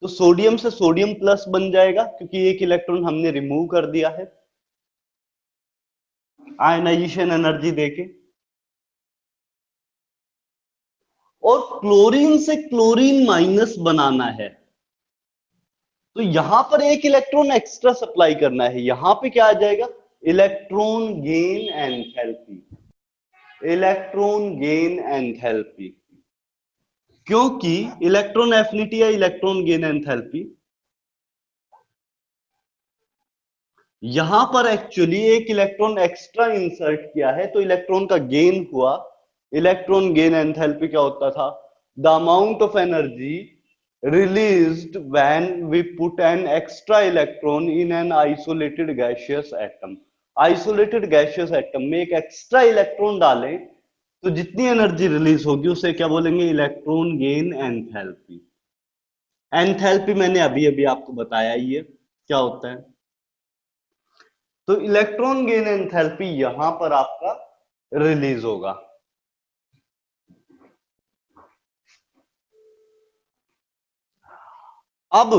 A: तो सोडियम से सोडियम प्लस बन जाएगा क्योंकि 1 इलेक्ट्रॉन हमने रिमूव कर दिया है आयोनाइजेशन एनर्जी देके। और क्लोरीन से क्लोरीन माइनस बनाना है तो यहां पर 1 इलेक्ट्रॉन एक्स्ट्रा सप्लाई करना है। यहां पे क्या आ जाएगा, electron gain enthalpy, electron gain enthalpy. क्योंकि इलेक्ट्रॉन एफिनिटी या इलेक्ट्रॉन गेन एंथैल्पी, यहां पर एक्चुअली 1 इलेक्ट्रॉन एक्स्ट्रा इंसर्ट किया है तो इलेक्ट्रॉन का गेन हुआ। इलेक्ट्रॉन गेन एंथैल्पी क्या होता था, the amount of energy released when we put an extra electron in an isolated gaseous atom। Isolated gaseous atom में एक एक्स्ट्रा इलेक्ट्रॉन डालें तो जितनी एनर्जी रिलीज होगी उसे क्या बोलेंगे, इलेक्ट्रॉन गेन एंथैल्पी। एंथैल्पी मैंने अभी अभी आपको बताया ही है क्या होता है। तो इलेक्ट्रॉन गेन एंथैल्पी यहां पर आपका रिलीज होगा। अब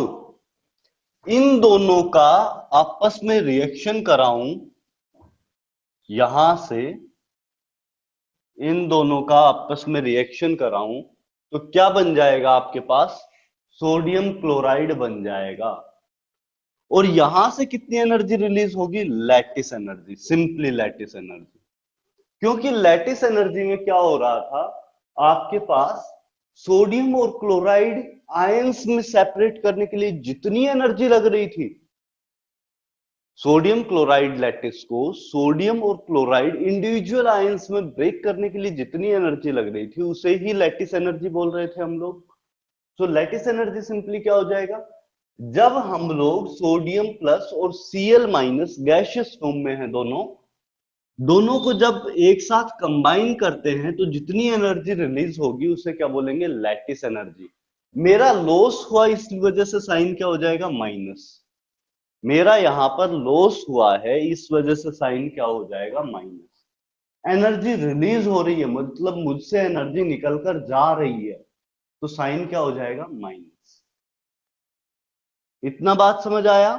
A: इन दोनों का आपस में रिएक्शन कराऊं, यहां से इन दोनों का आपस में रिएक्शन कराऊं तो क्या बन जाएगा आपके पास, सोडियम क्लोराइड बन जाएगा। और यहां से कितनी एनर्जी रिलीज होगी, lattice energy, simply lattice energy. क्योंकि लैटिस एनर्जी में क्या हो रहा था, आपके पास सोडियम और क्लोराइड आयंस में सेपरेट करने के लिए जितनी एनर्जी लग रही थी, सोडियम क्लोराइड लैटिस को सोडियम और क्लोराइड इंडिविजुअल आयंस में ब्रेक करने के लिए जितनी एनर्जी लग रही थी उसे ही लैटिस एनर्जी बोल रहे थे हम लोग। तो लैटिस एनर्जी सिंपली क्या हो जाएगा, जब हम लोग सोडियम प्लस और Cl माइनस गैसियस फॉर्म में है दोनों को जब एक साथ कंबाइन करते हैं तो जितनी एनर्जी रिलीज होगी उसे क्या बोलेंगे, लैटिस एनर्जी। मेरा लॉस हुआ इस वजह से साइन क्या हो जाएगा, माइनस। मेरा यहां पर लॉस हुआ है इस वजह से साइन क्या हो जाएगा, माइनस। एनर्जी रिलीज हो रही है मतलब मुझसे एनर्जी निकलकर जा रही है, तो साइन क्या हो जाएगा, माइनस। इतना बात समझ आया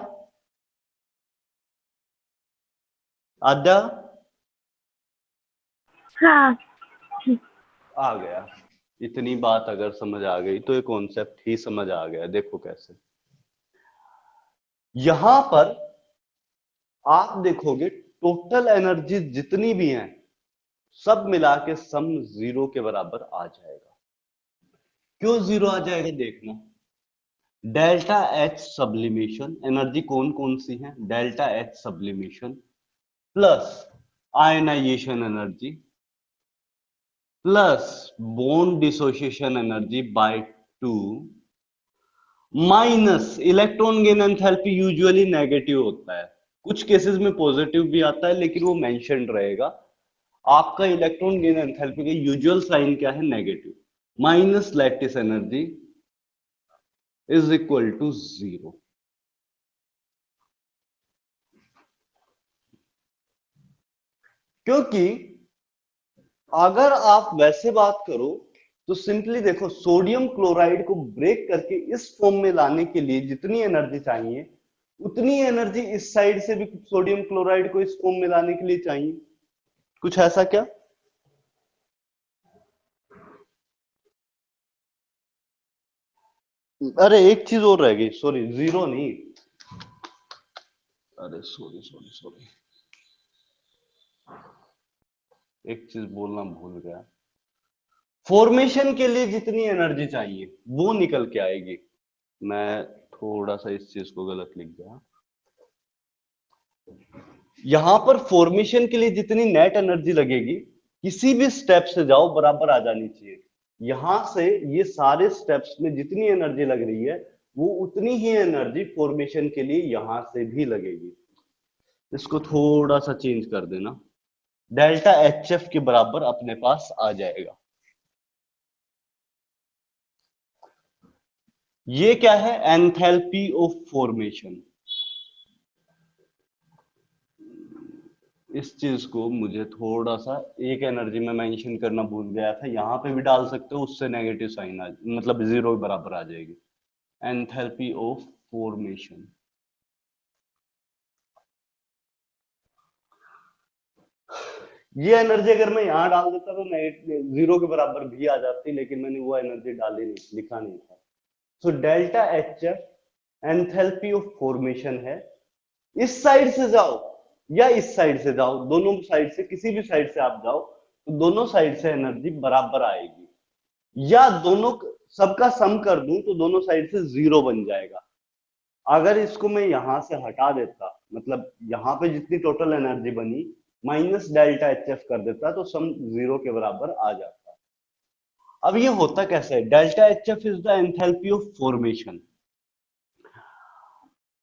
A: आद्या?
B: हाँ।
A: आ गया। इतनी बात अगर समझ आ गई तो ये कॉन्सेप्ट ही समझ आ गया। देखो कैसे, यहां पर आप देखोगे टोटल एनर्जी जितनी भी हैं सब मिला के सम जीरो के बराबर आ जाएगा। क्यों जीरो आ जाएगा, देखना। डेल्टा एच सब्लिमेशन एनर्जी कौन कौन सी है, delta H sublimation plus ionisation energy plus bond dissociation energy by 2 minus electron gain enthalpy. Usually negative होता है, कुछ केसेस में पॉजिटिव भी आता है लेकिन वो मेंशन्ड रहेगा। आपका इलेक्ट्रॉन गेन एंथैल्पी का यूजुअल साइन क्या है, negative. Minus lattice energy is equal to zero. क्योंकि अगर आप वैसे बात करो तो सिंपली देखो, सोडियम क्लोराइड को ब्रेक करके इस फॉर्म में लाने के लिए जितनी एनर्जी चाहिए उतनी एनर्जी इस साइड से भी सोडियम क्लोराइड को इस फॉर्म में लाने के लिए चाहिए। कुछ ऐसा क्या? अरे एक चीज और रह गई, सॉरी, जीरो नहीं, अरे सॉरी सॉरी सॉरी, एक चीज बोलना भूल गया। फॉर्मेशन के लिए जितनी एनर्जी चाहिए वो निकल के आएगी। मैं थोड़ा सा इस चीज को गलत लिख गया। यहां पर फॉर्मेशन के लिए जितनी नेट एनर्जी लगेगी किसी भी स्टेप से जाओ बराबर आ जानी चाहिए। यहां से ये सारे स्टेप्स में जितनी एनर्जी लग रही है वो उतनी ही एनर्जी फॉर्मेशन के लिए यहां से भी लगेगी। इसको थोड़ा सा चेंज कर देना, डेल्टा एच एफ के बराबर अपने पास आ जाएगा। ये क्या है, एंथैल्पी ऑफ फॉर्मेशन। इस चीज को मुझे थोड़ा सा एक एनर्जी में मेंशन करना भूल गया था, यहां पे भी डाल सकते हो, उससे नेगेटिव साइन आ मतलब जीरो के बराबर आ जाएगी। एंथैल्पी ऑफ फॉर्मेशन, ये एनर्जी अगर मैं यहां डाल देता तो जीरो के बराबर भी आ जाती, लेकिन मैंने वो एनर्जी डाली नहीं, लिखा नहीं था। सो delta H F enthalpy of formation है। इस साइड से जाओ या इस साइड से जाओ, दोनों साइड से किसी भी साइड से आप जाओ तो दोनों साइड से एनर्जी बराबर आएगी। या दोनों सबका सम कर दूं तो दोनों साइड से जीरो बन जाएगा। अगर इसको मैं यहां से हटा देता, मतलब यहां पे जितनी टोटल एनर्जी बनी माइनस डेल्टा एच एफ कर देता तो सम जीरो के बराबर आ जाता। अब ये होता कैसे है, delta H F is the enthalpy of formation.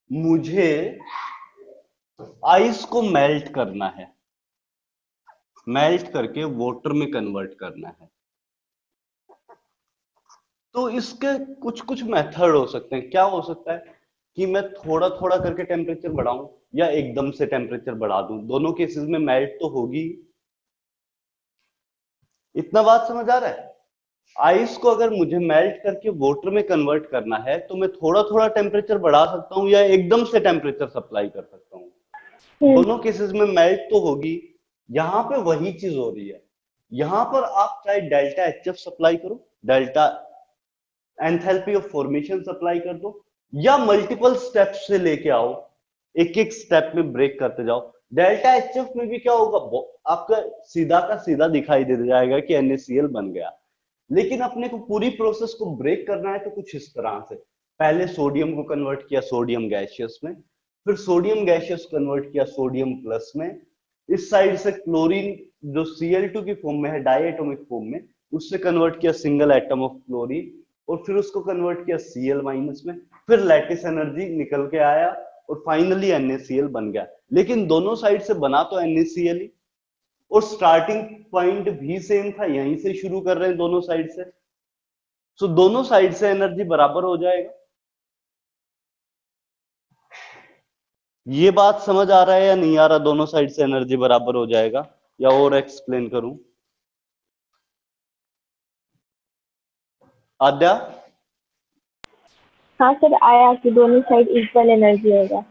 A: मुझे आइस को मेल्ट करना है, मेल्ट करके वाटर में कन्वर्ट करना है। तो इसके कुछ कुछ मेथड हो सकते हैं। क्या हो सकता है कि मैं थोड़ा थोड़ा करके टेम्परेचर बढ़ाऊं या एकदम से टेम्परेचर बढ़ा दूं, दोनों केसेस में मेल्ट तो होगी। इतना बात समझ आ रहा है? आइस को अगर मुझे मेल्ट करके वाटर में कन्वर्ट करना है तो मैं थोड़ा थोड़ा टेम्परेचर बढ़ा सकता हूँ या एकदम से टेम्परेचर सप्लाई कर सकता हूँ। दोनों केसेस में मेल्ट तो होगी। यहां पे वही चीज हो रही है। यहां पर आप चाहे डेल्टा एच एफ सप्लाई करो, delta enthalpy of formation supply कर दो, या मल्टीपल स्टेप्स से लेके आओ, एक एक स्टेप में ब्रेक करते जाओ। डेल्टा एच एफ में भी क्या होगा, आपका सीधा का सीधा दिखाई दे जाएगा कि NaCl बन गया। लेकिन अपने को पूरी प्रोसेस को ब्रेक करना है तो कुछ इस तरह से, पहले सोडियम को कन्वर्ट किया सोडियम गैसियस में, फिर सोडियम गैसियस कन्वर्ट किया सोडियम प्लस में, इस साइड से क्लोरीन जो Cl2 की फॉर्म में है डाई एटॉमिक फॉर्म में, उससे कन्वर्ट किया सिंगल एटम ऑफ क्लोरीन, और फिर उसको कन्वर्ट किया Cl माइनस में, फिर लैटिस एनर्जी निकल के आया और फाइनली NaCl बन गया। लेकिन दोनों साइड से बना तो NaCl ही, और स्टार्टिंग पॉइंट भी सेम था, यहीं से शुरू कर रहे हैं दोनों साइड से, सो दोनों साइड से एनर्जी बराबर हो जाएगा। ये बात समझ आ रहा है या नहीं आ रहा? दोनों साइड से एनर्जी बराबर हो जाएगा, या और एक्सप्लेन करूं? आद्या?
B: हाँ सर, आया कि दोनों साइड इक्वल एनर्जी होगा।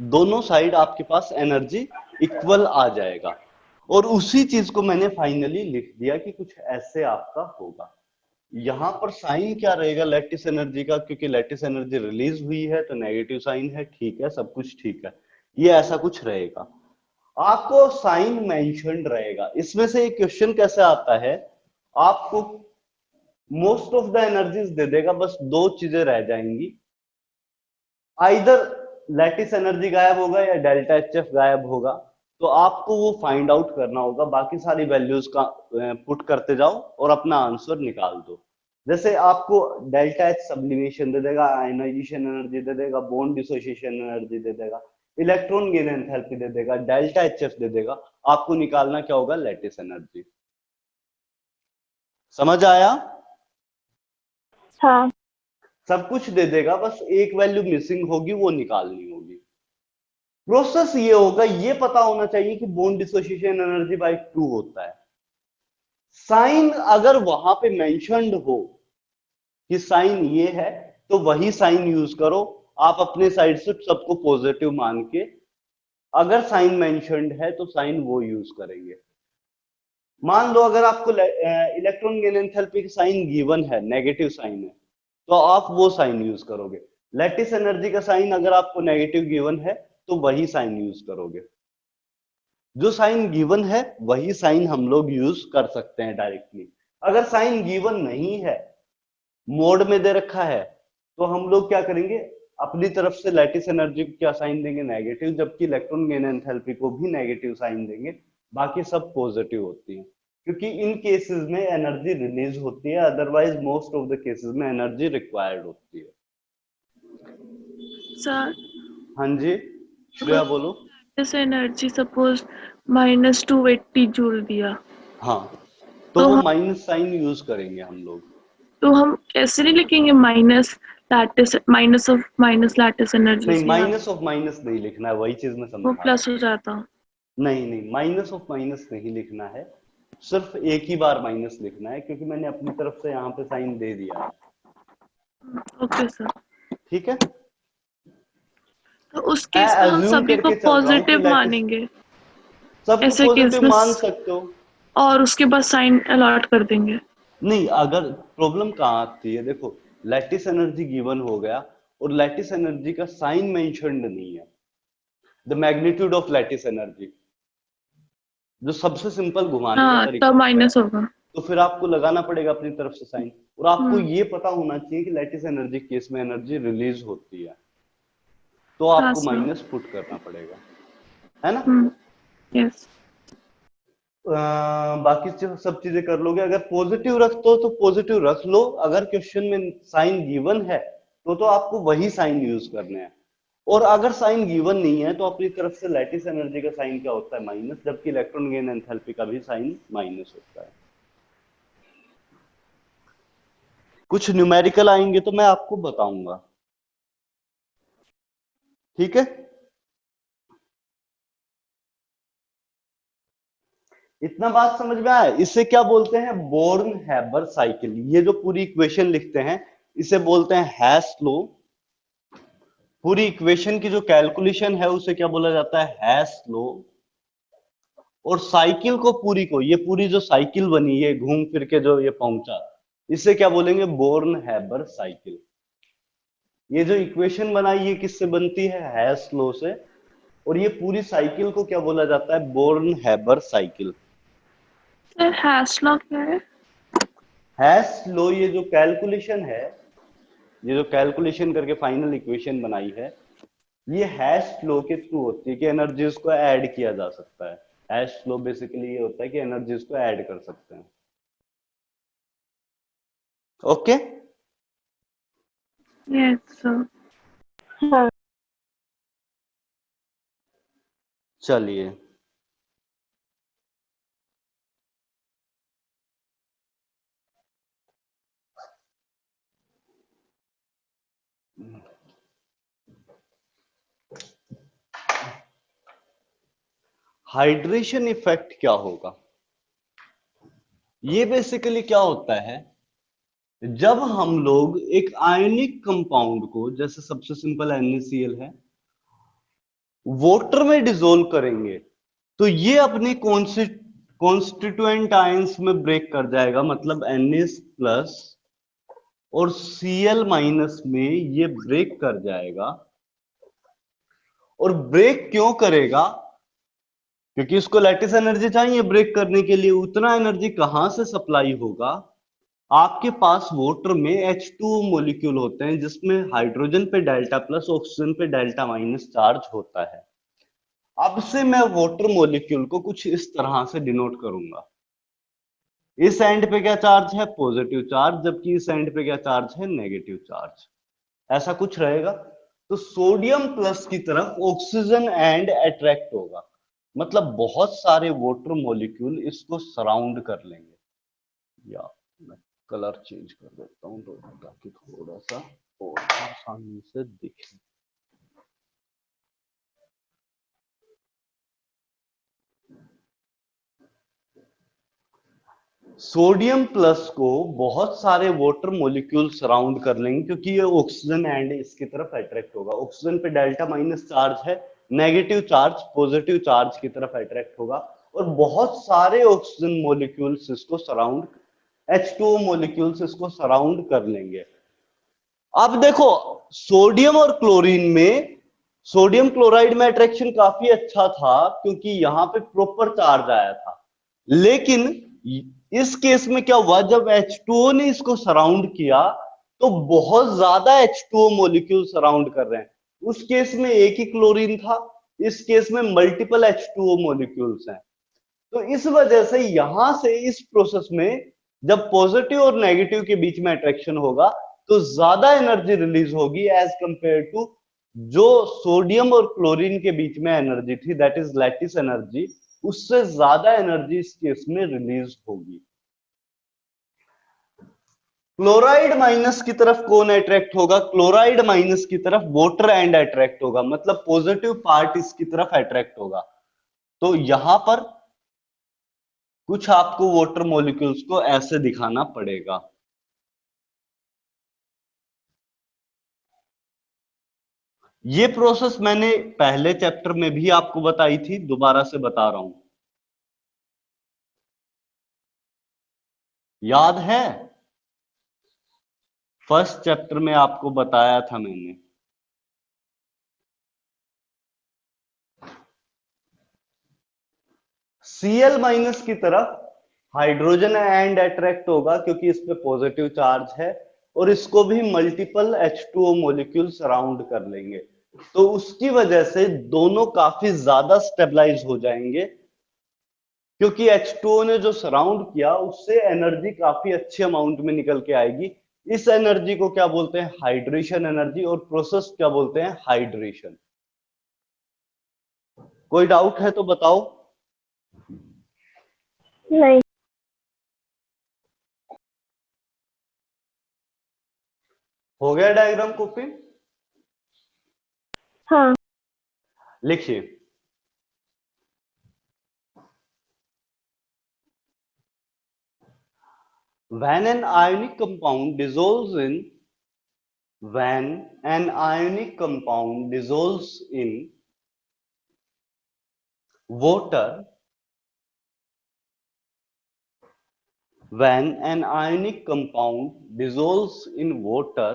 A: दोनों साइड आपके पास एनर्जी इक्वल आ जाएगा, और उसी चीज को मैंने फाइनली लिख दिया कि कुछ ऐसे आपका होगा। यहां पर साइन क्या रहेगा लैटिस एनर्जी का? क्योंकि लैटिस एनर्जी रिलीज हुई है तो नेगेटिव साइन है, ठीक है, सब कुछ ठीक है। ये ऐसा कुछ रहेगा, आपको साइन मेंशन्ड रहेगा। इसमें से एक क्वेश्चन कैसे आता है, आपको मोस्ट ऑफ द एनर्जीज दे देगा, बस दो चीजें रह जाएंगी, आइदर लैटिस एनर्जी गायब होगा या डेल्टा एचएफ गायब होगा। तो आपको वो फाइंड आउट करना होगा, बाकी सारी वैल्यूज का पुट करते जाओ और अपना आंसर निकाल दो। जैसे आपको डेल्टा एच सब्लिमेशन दे देगा, आयनाइजेशन एनर्जी दे देगा, बॉन्ड डिसोसिएशन एनर्जी दे देगा, इलेक्ट्रॉन गेन एंथैल्पी दे देगा, डेल्टा एचएफ दे देगा। आपको निकालना क्या होगा? Lattice energy. समझ आया?
B: हाँ
A: सब कुछ दे देगा, बस एक वैल्यू मिसिंग होगी, वो निकालनी होगी। प्रोसेस ये होगा, ये पता होना चाहिए कि बॉन्ड डिसोसिएशन एनर्जी बाय 2 होता है। साइन अगर वहां पे मेंशन्ड हो कि साइन ये है, तो वही साइन यूज करो। आप अपने साइड से सबको पॉजिटिव मान के, अगर साइन मेंशन्ड है तो साइन वो यूज करेंगे। मान लो अगर आपको इलेक्ट्रॉन गेन एंथैल्पी का साइन गिवन है, नेगेटिव साइन है, तो आप वो साइन यूज करोगे। लैटिस एनर्जी का साइन अगर आपको नेगेटिव गिवन है तो वही साइन यूज करोगे। जो साइन गिवन है वही साइन हम लोग यूज कर सकते हैं डायरेक्टली। अगर साइन गिवन नहीं है, मोड में दे रखा है, तो हम लोग क्या करेंगे, अपनी तरफ से लैटिस एनर्जी को क्या साइन देंगे? नेगेटिव, जबकि इलेक्ट्रॉन गेन एंथैल्पी को भी नेगेटिव साइन देंगे, बाकी सब पॉजिटिव होती है, क्योंकि इन केसेस में एनर्जी रिलीज होती है, otherwise most of the cases में एनर्जी रिक्वायर्ड होती है।
D: सर
A: हाँ जी श्रेया बोलो।
D: दिस एनर्जी सपोज -280 जूल दिया,
A: हाँ,
D: तो
A: तो वो
D: हम
A: माइनस साइन यूज करेंगे हम लोग।
D: तो हम ऐसे नहीं लिखेंगे minus of minus lattice energy
A: नहीं,
D: से,
A: माइनस ऑफ माइनस नहीं लिखना है, वही चीज मैं
D: वो
A: समझा रहा
D: प्लस
A: हूँ।
D: हो जाता।
A: नहीं नहीं, माइनस ऑफ माइनस नहीं लिखना है, सिर्फ एक ही बार माइनस लिखना है, क्योंकि मैंने अपनी तरफ से यहाँ पे साइन दे दिया है।
D: ओके सर,
A: ठीक है,
D: तो उस
A: मैं
D: केस में हम
A: अज्यूम
D: सभी को
A: करके चल रहा हूँ कि
D: पॉजिटिव
A: लैटिस,
D: मानेंगे
A: सबको
D: ऐसे केस
A: पॉजिटिव
D: में,
A: मान सकते हो।
D: और उसके बाद साइन अलॉट कर देंगे।
A: नहीं, अगर प्रॉब्लम कहाँ आती है, देखो लैटिस एनर्जी गिवन हो गया और लैटिस एनर्जी का साइन मेंशन्ड नहीं है, the magnitude of lattice energy, जो सबसे सिंपल घुमाने का
D: हाँ
A: तरीका
D: तब
A: होता है,
D: माइनस होगा।
A: तो फिर आपको लगाना पड़ेगा अपनी तरफ से साइन। और आपको
D: हम्म,
A: ये पता होना चाहिए कि लैटिस एनर्जी केस में एनर्जी रिलीज होती है, तो
D: हाँ
A: आपको
D: सर।
A: माइनस पुट करना पड़ेगा, है ना?
D: यस।
A: बाकी सब चीजें कर लोगे। अगर पॉजिटिव रखते हो तो पॉजिटिव रख लो, अगर क्वेश्चन में साइन गिवन है तो आपको वही साइन यूज करने हैं, और अगर साइन गिवन नहीं है तो अपनी तरफ से लैटिस एनर्जी का साइन क्या होता है? माइनस, जबकि इलेक्ट्रॉन गेन एंथैल्पी का भी साइन माइनस होता है। कुछ न्यूमेरिकल आएंगे तो मैं आपको बताऊंगा, ठीक है? इतना बात समझ में आया? इसे क्या बोलते हैं? Born Haber cycle. ये जो पूरी इक्वेशन लिखते हैं इसे बोलते हैं हेस लॉ। पूरी इक्वेशन की जो कैलकुलेशन है उसे क्या बोला जाता है? हेस लॉ। और साइकिल को पूरी को, ये पूरी जो साइकिल बनी है घूम फिर के जो ये पहुंचा, इसे क्या बोलेंगे? Born Haber cycle. ये जो इक्वेशन बनाई ये किससे बनती है? हेस लॉ से। और ये पूरी साइकिल को क्या बोला जाता है? Born Haber cycle.
D: Sir Hess law क्या है?
A: हेस लॉ, ये जो कैलकुलेशन है, ये जो कैलकुलेशन करके फाइनल इक्वेशन बनाई है, ये हैश लॉ के थ्रू होती है कि एनर्जीज को ऐड किया जा सकता है। हैश लॉ बेसिकली ये होता है कि एनर्जीज को ऐड कर सकते हैं। Okay,
D: Yes, sir.
B: हाँ
A: चलिए, हाइड्रेशन इफेक्ट क्या होगा? ये बेसिकली क्या होता है, जब हम लोग एक आयनिक कंपाउंड को, जैसे सबसे सिंपल NaCl है, वाटर में डिसोल्व करेंगे तो ये अपने कॉन्स्टिट्यूएंट आयंस में ब्रेक कर जाएगा, मतलब Na प्लस और Cl माइनस में ये ब्रेक कर जाएगा। और ब्रेक क्यों करेगा? क्योंकि उसको लैटिस एनर्जी चाहिए ब्रेक करने के लिए। उतना एनर्जी कहां से सप्लाई होगा? आपके पास वाटर में H2O मॉलिक्यूल होते हैं जिसमें हाइड्रोजन पे डेल्टा प्लस, ऑक्सीजन पे डेल्टा माइनस चार्ज होता है। अब से मैं वाटर मॉलिक्यूल को कुछ इस तरह से डिनोट करूंगा। इस एंड पे क्या चार्ज है? पॉजिटिव चार्ज, जबकि इस एंड पे क्या चार्ज है? Negative charge. ऐसा कुछ रहेगा। तो सोडियम प्लस की तरफ ऑक्सीजन एंड अट्रैक्ट होगा, मतलब बहुत सारे वाटर मॉलिक्यूल इसको सराउंड कर लेंगे। या मैं कलर चेंज कर देता हूं तो ताकि थोड़ा सा और आसानी से दिखे। सोडियम प्लस को बहुत सारे वाटर मॉलिक्यूल सराउंड कर लेंगे, क्योंकि ये ऑक्सीजन एंड इसकी तरफ अट्रैक्ट होगा। ऑक्सीजन पे डेल्टा माइनस चार्ज है, नेगेटिव चार्ज पॉजिटिव चार्ज की तरफ अट्रैक्ट होगा, और बहुत सारे ऑक्सीजन मॉलिक्यूल्स इसको सराउंड, H2O मॉलिक्यूल्स इसको सराउंड कर लेंगे। अब देखो, सोडियम और क्लोरीन में, सोडियम क्लोराइड में अट्रैक्शन काफी अच्छा था क्योंकि यहां पे प्रॉपर चार्ज आया था। लेकिन इस केस में क्या हुआ, जब H2O ने इसको सराउंड किया तो बहुत ज्यादा H2O मॉलिक्यूल सराउंड कर रहे हैं। उस केस में एक ही क्लोरीन था, इस केस में मल्टीपल H2O मॉलिक्यूल्स हैं। तो इस वजह से यहां से इस प्रोसेस में जब पॉजिटिव और नेगेटिव के बीच में अट्रैक्शन होगा तो ज्यादा एनर्जी रिलीज होगी एज कंपेयर टू जो सोडियम और क्लोरीन के बीच में एनर्जी थी, दैट इज लैटिस एनर्जी। उससे ज्यादा एनर्जी इस केस में रिलीज होगी। क्लोराइड माइनस की तरफ कौन अट्रैक्ट होगा? क्लोराइड माइनस की तरफ वाटर एंड अट्रैक्ट होगा, मतलब पॉजिटिव पार्ट इसकी तरफ अट्रैक्ट होगा। तो यहां पर कुछ आपको वाटर मॉलिक्यूल्स को ऐसे दिखाना पड़ेगा। ये प्रोसेस मैंने पहले चैप्टर में भी आपको बताई थी, दोबारा से बता रहा हूं, याद है? फर्स्ट चैप्टर में आपको बताया था मैंने। Cl माइनस की तरफ हाइड्रोजन एंड अट्रैक्ट होगा क्योंकि इस पे पॉजिटिव चार्ज है, और इसको भी मल्टीपल H2O मॉलिक्यूल सराउंड कर लेंगे। तो उसकी वजह से दोनों काफी ज्यादा स्टेबलाइज हो जाएंगे, क्योंकि H2O ने जो सराउंड किया उससे एनर्जी काफी अच्छे अमाउंट में निकल के आएगी। इस एनर्जी को क्या बोलते हैं? Hydration energy. और प्रोसेस क्या बोलते हैं? हाइड्रेशन। कोई डाउट है तो बताओ।
B: नहीं।
A: हो गया डायग्राम कॉपी?
B: हाँ
A: लिखिए, when an ionic compound dissolves in when an ionic compound dissolves in water, when an ionic compound dissolves in water,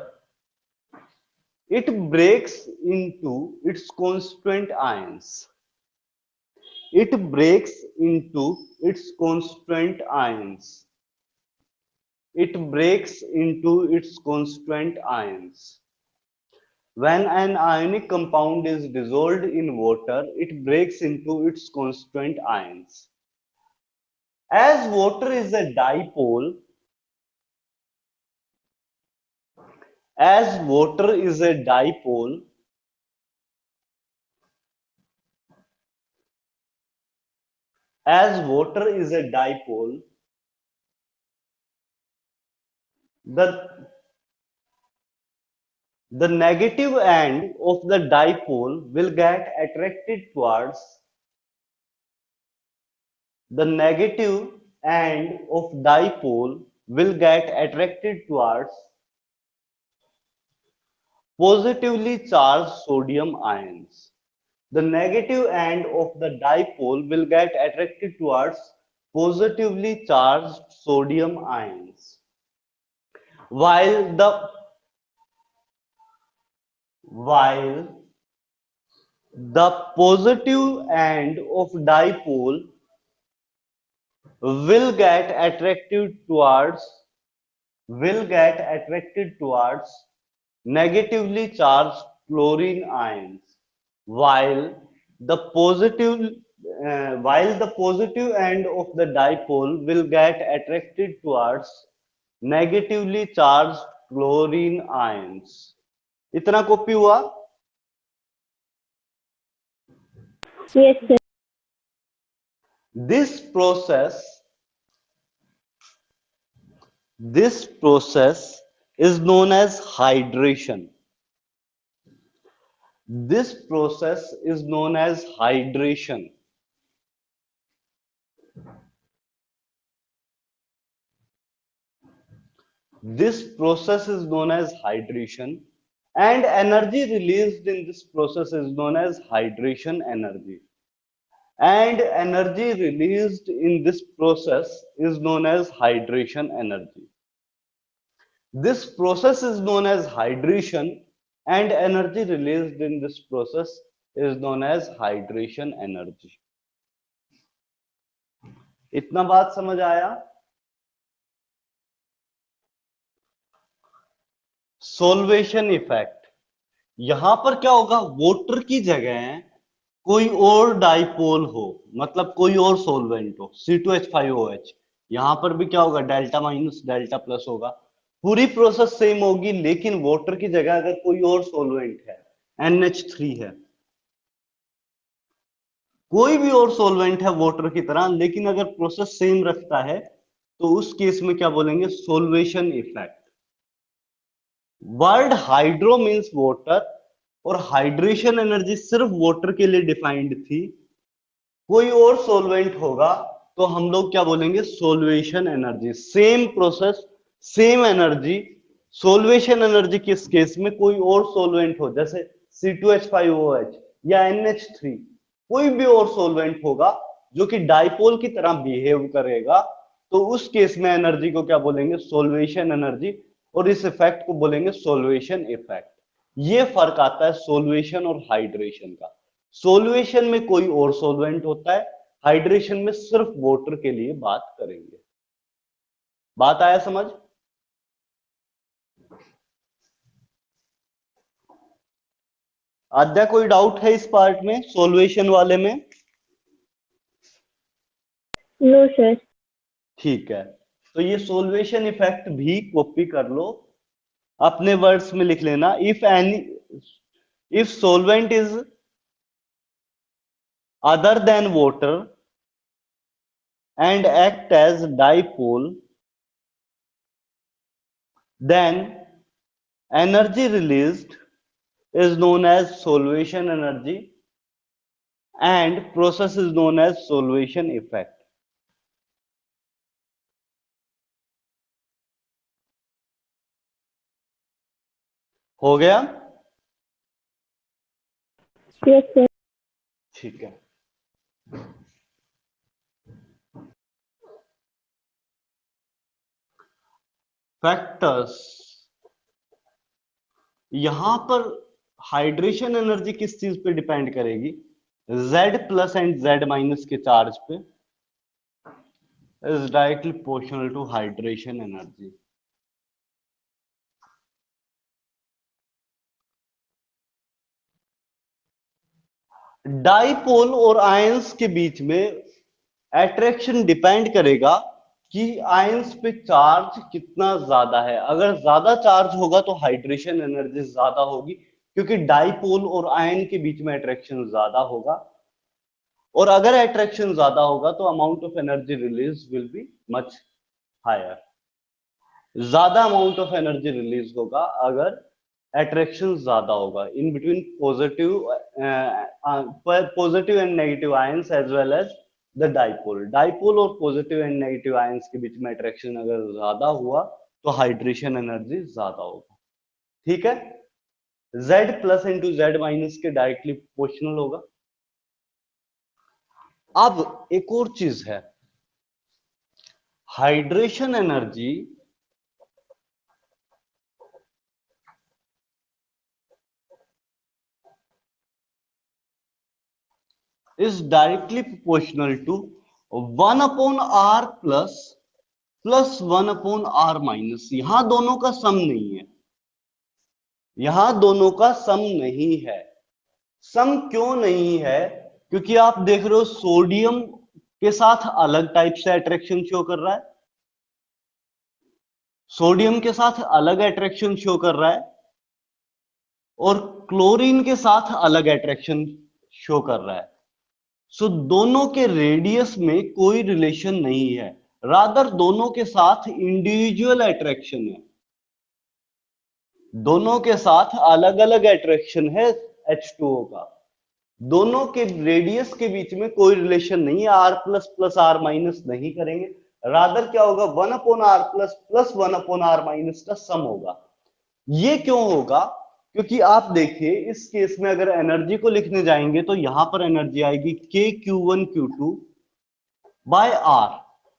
A: it breaks into its constituent ions. It breaks into its constituent ions. It breaks into its constituent ions. When an ionic compound is dissolved in water, it breaks into its constituent ions. As water is a dipole, as water is a dipole, as water is a dipole, the negative end of the dipole will get attracted towards the negative end of dipole will get attracted towards positively charged sodium ions. The negative end of the dipole will get attracted towards positively charged sodium ions, while the positive end of dipole will get attracted towards negatively charged chlorine ions, while the positive end of the dipole will get attracted towards negatively charged chlorine ions. इतना copy हुआ?
B: Yes, sir.
A: This process is known as hydration. This process is known as hydration. This process is known as hydration, and energy released in this process is known as hydration energy. And energy released in this process is known as hydration energy. This process is known as hydration, and energy released in this process is known as hydration energy. इतना बात समझ आया? Solution effect, यहां पर क्या होगा, water की जगह कोई और डाइपोल हो, मतलब कोई और सोलवेंट हो, C2H5OH, यहां पर भी क्या होगा, डेल्टा माइनस डेल्टा प्लस होगा, पूरी प्रोसेस सेम होगी, लेकिन वाटर की जगह अगर कोई और सोलवेंट है, NH3 है, कोई भी और सोलवेंट है वाटर की तरह, लेकिन अगर प्रोसेस सेम रखता है तो उस केस में क्या बोलेंगे, solution effect. Word hydro means water, और हाइड्रेशन एनर्जी सिर्फ वाटर के लिए डिफाइंड थी, कोई और सोलवेंट होगा तो हम लोग क्या बोलेंगे, solution energy. Same process same energy, solution energy किस केस में, कोई और सोलवेंट हो, जैसे C2H5OH या NH3, कोई भी और सोलवेंट होगा जो कि डाइपोल की तरह बिहेव करेगा, तो उस केस में एनर्जी को क्या बोलेंगे, सोल्वेशन एनर्जी, और इस इफेक्ट को बोलेंगे सोल्वेशन इफेक्ट। ये फर्क आता है सोल्वेशन और हाइड्रेशन का। सोल्वेशन में कोई और सोलवेंट होता है, हाइड्रेशन में सिर्फ वाटर के लिए बात करेंगे। बात आया समझ? आद्या कोई डाउट है इस पार्ट में, सोल्वेशन वाले में?
B: No, sir.
A: ठीक है, तो ये सोल्वेशन इफेक्ट भी कॉपी कर लो, अपने वर्ड्स में लिख लेना। If solvent is other than water and act as dipole, then energy released is known as solvation energy and process is known as solvation effect. हो गया?
B: Yes, sir.
A: ठीक है, फैक्टर्स, यहां पर हाइड्रेशन एनर्जी किस चीज पे डिपेंड करेगी, Z plus and Z minus के चार्ज पे, is directly proportional to hydration energy. Dipole और आयंस के बीच में अट्रैक्शन डिपेंड करेगा कि आयंस पे चार्ज कितना ज्यादा है। अगर ज्यादा चार्ज होगा तो हाइड्रेशन एनर्जी ज्यादा होगी, क्योंकि डाइपोल और आयन के बीच में अट्रैक्शन ज्यादा होगा, और अगर अट्रैक्शन ज्यादा होगा तो amount of energy release will be much higher. ज्यादा अमाउंट ऑफ एनर्जी रिलीज होगा अगर अट्रैक्शन ज्यादा होगा in between positive and negative ions as well as the dipole. Dipole और पॉजिटिव एंड नेगेटिव आयंस के बीच में अट्रैक्शन अगर ज्यादा हुआ तो हाइड्रेशन एनर्जी ज्यादा होगा। ठीक है, Z plus into Z minus के डायरेक्टली प्रोपोर्शनल होगा। अब एक और चीज है, hydration energy is directly proportional to 1 upon r plus 1 upon r minus। यहां दोनों का सम नहीं है, यहां दोनों का सम नहीं है। सम क्यों नहीं है? क्योंकि आप देख रहे हो सोडियम के साथ अलग टाइप से अट्रैक्शन शो कर रहा है, सोडियम के साथ अलग अट्रैक्शन शो कर रहा है, और क्लोरीन के साथ अलग अट्रैक्शन शो कर रहा है। सो दोनों के रेडियस में कोई रिलेशन नहीं है, रादर दोनों के साथ इंडिविजुअल अट्रैक्शन है, दोनों के साथ अलग अलग अट्रैक्शन है H2O का। दोनों के रेडियस के बीच में कोई रिलेशन नहीं है, R plus plus R minus नहीं करेंगे, रादर क्या होगा 1 upon R plus plus 1 upon R minus का सम होगा। ये क्यों होगा? क्योंकि आप देखिए इस केस में अगर एनर्जी को लिखने जाएंगे तो यहां पर एनर्जी आएगी KQ1Q2 बाय R,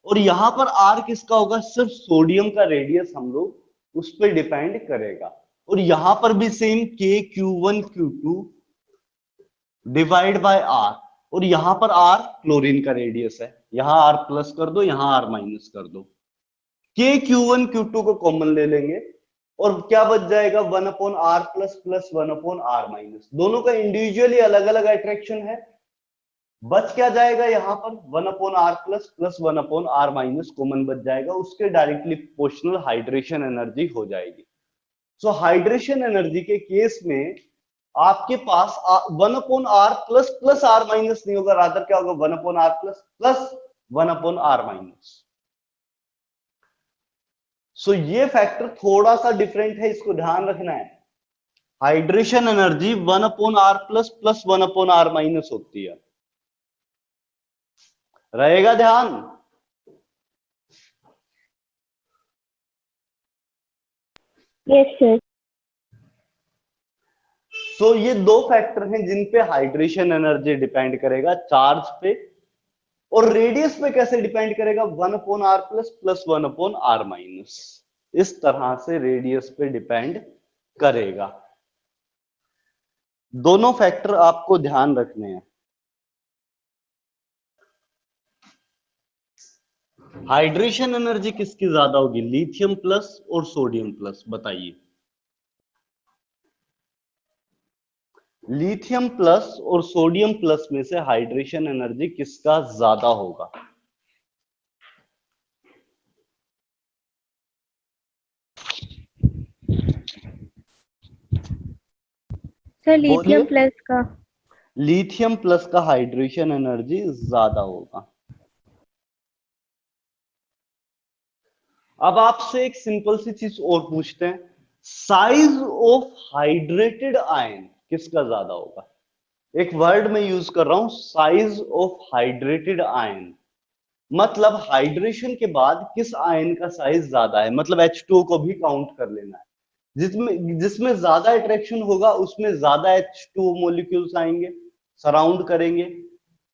A: और यहां पर R किसका होगा? सिर्फ सोडियम का रेडियस हम लोग उस पर डिपेंड करेगा, और यहां पर भी same KQ1Q2 divide by R, और यहां पर R क्लोरीन का रेडियस है, यहां R प्लस कर दो, यहां R माइनस कर दो। KQ1Q2 को कॉमन ले लेंगे और क्या बच जाएगा 1 upon R plus plus 1 upon R minus. दोनों का इंडिविजुअली अलग अलग अट्रैक्शन है, बच क्या जाएगा यहां पर 1 upon R plus plus 1 upon R minus common बच जाएगा, उसके डायरेक्टली प्रोपोर्शनल हाइड्रेशन एनर्जी हो जाएगी। सो हाइड्रेशन एनर्जी के केस में आपके पास 1 upon R plus plus R minus नहीं होगा, रादर क्या होगा 1 upon R plus plus 1 upon R minus. So ये फैक्टर थोड़ा सा डिफरेंट है, इसको ध्यान रखना है। Hydration energy 1 upon R plus plus 1 upon R minus होती है, रहेगा ध्यान।
B: Yes sir.
A: सो ये दो फैक्टर हैं जिन पे हाइड्रेशन एनर्जी डिपेंड करेगा, चार्ज पे और रेडियस पे कैसे डिपेंड करेगा 1 upon R plus plus 1 upon R minus, इस तरह से रेडियस पे डिपेंड करेगा। दोनों फैक्टर आपको ध्यान रखने हैं। हाइड्रेशन एनर्जी किसकी ज्यादा होगी, लिथियम प्लस और सोडियम प्लस? बताइए, लिथियम प्लस और सोडियम प्लस में से हाइड्रेशन एनर्जी किसका ज्यादा होगा?
B: सर लिथियम प्लस का।
A: लिथियम प्लस का हाइड्रेशन एनर्जी ज्यादा होगा। अब आपसे एक सिंपल सी चीज और पूछते हैं, साइज ऑफ हाइड्रेटेड आयन किसका ज्यादा होगा? एक वर्ड में यूज कर रहा हूं, साइज ऑफ हाइड्रेटेड आयन, मतलब हाइड्रेशन के बाद किस आयन का साइज ज्यादा है, मतलब H2O को भी काउंट कर लेना है। जिसमें ज्यादा अट्रैक्शन होगा उसमें ज्यादा H2O मॉलिक्यूल्स आएंगे, सराउंड करेंगे।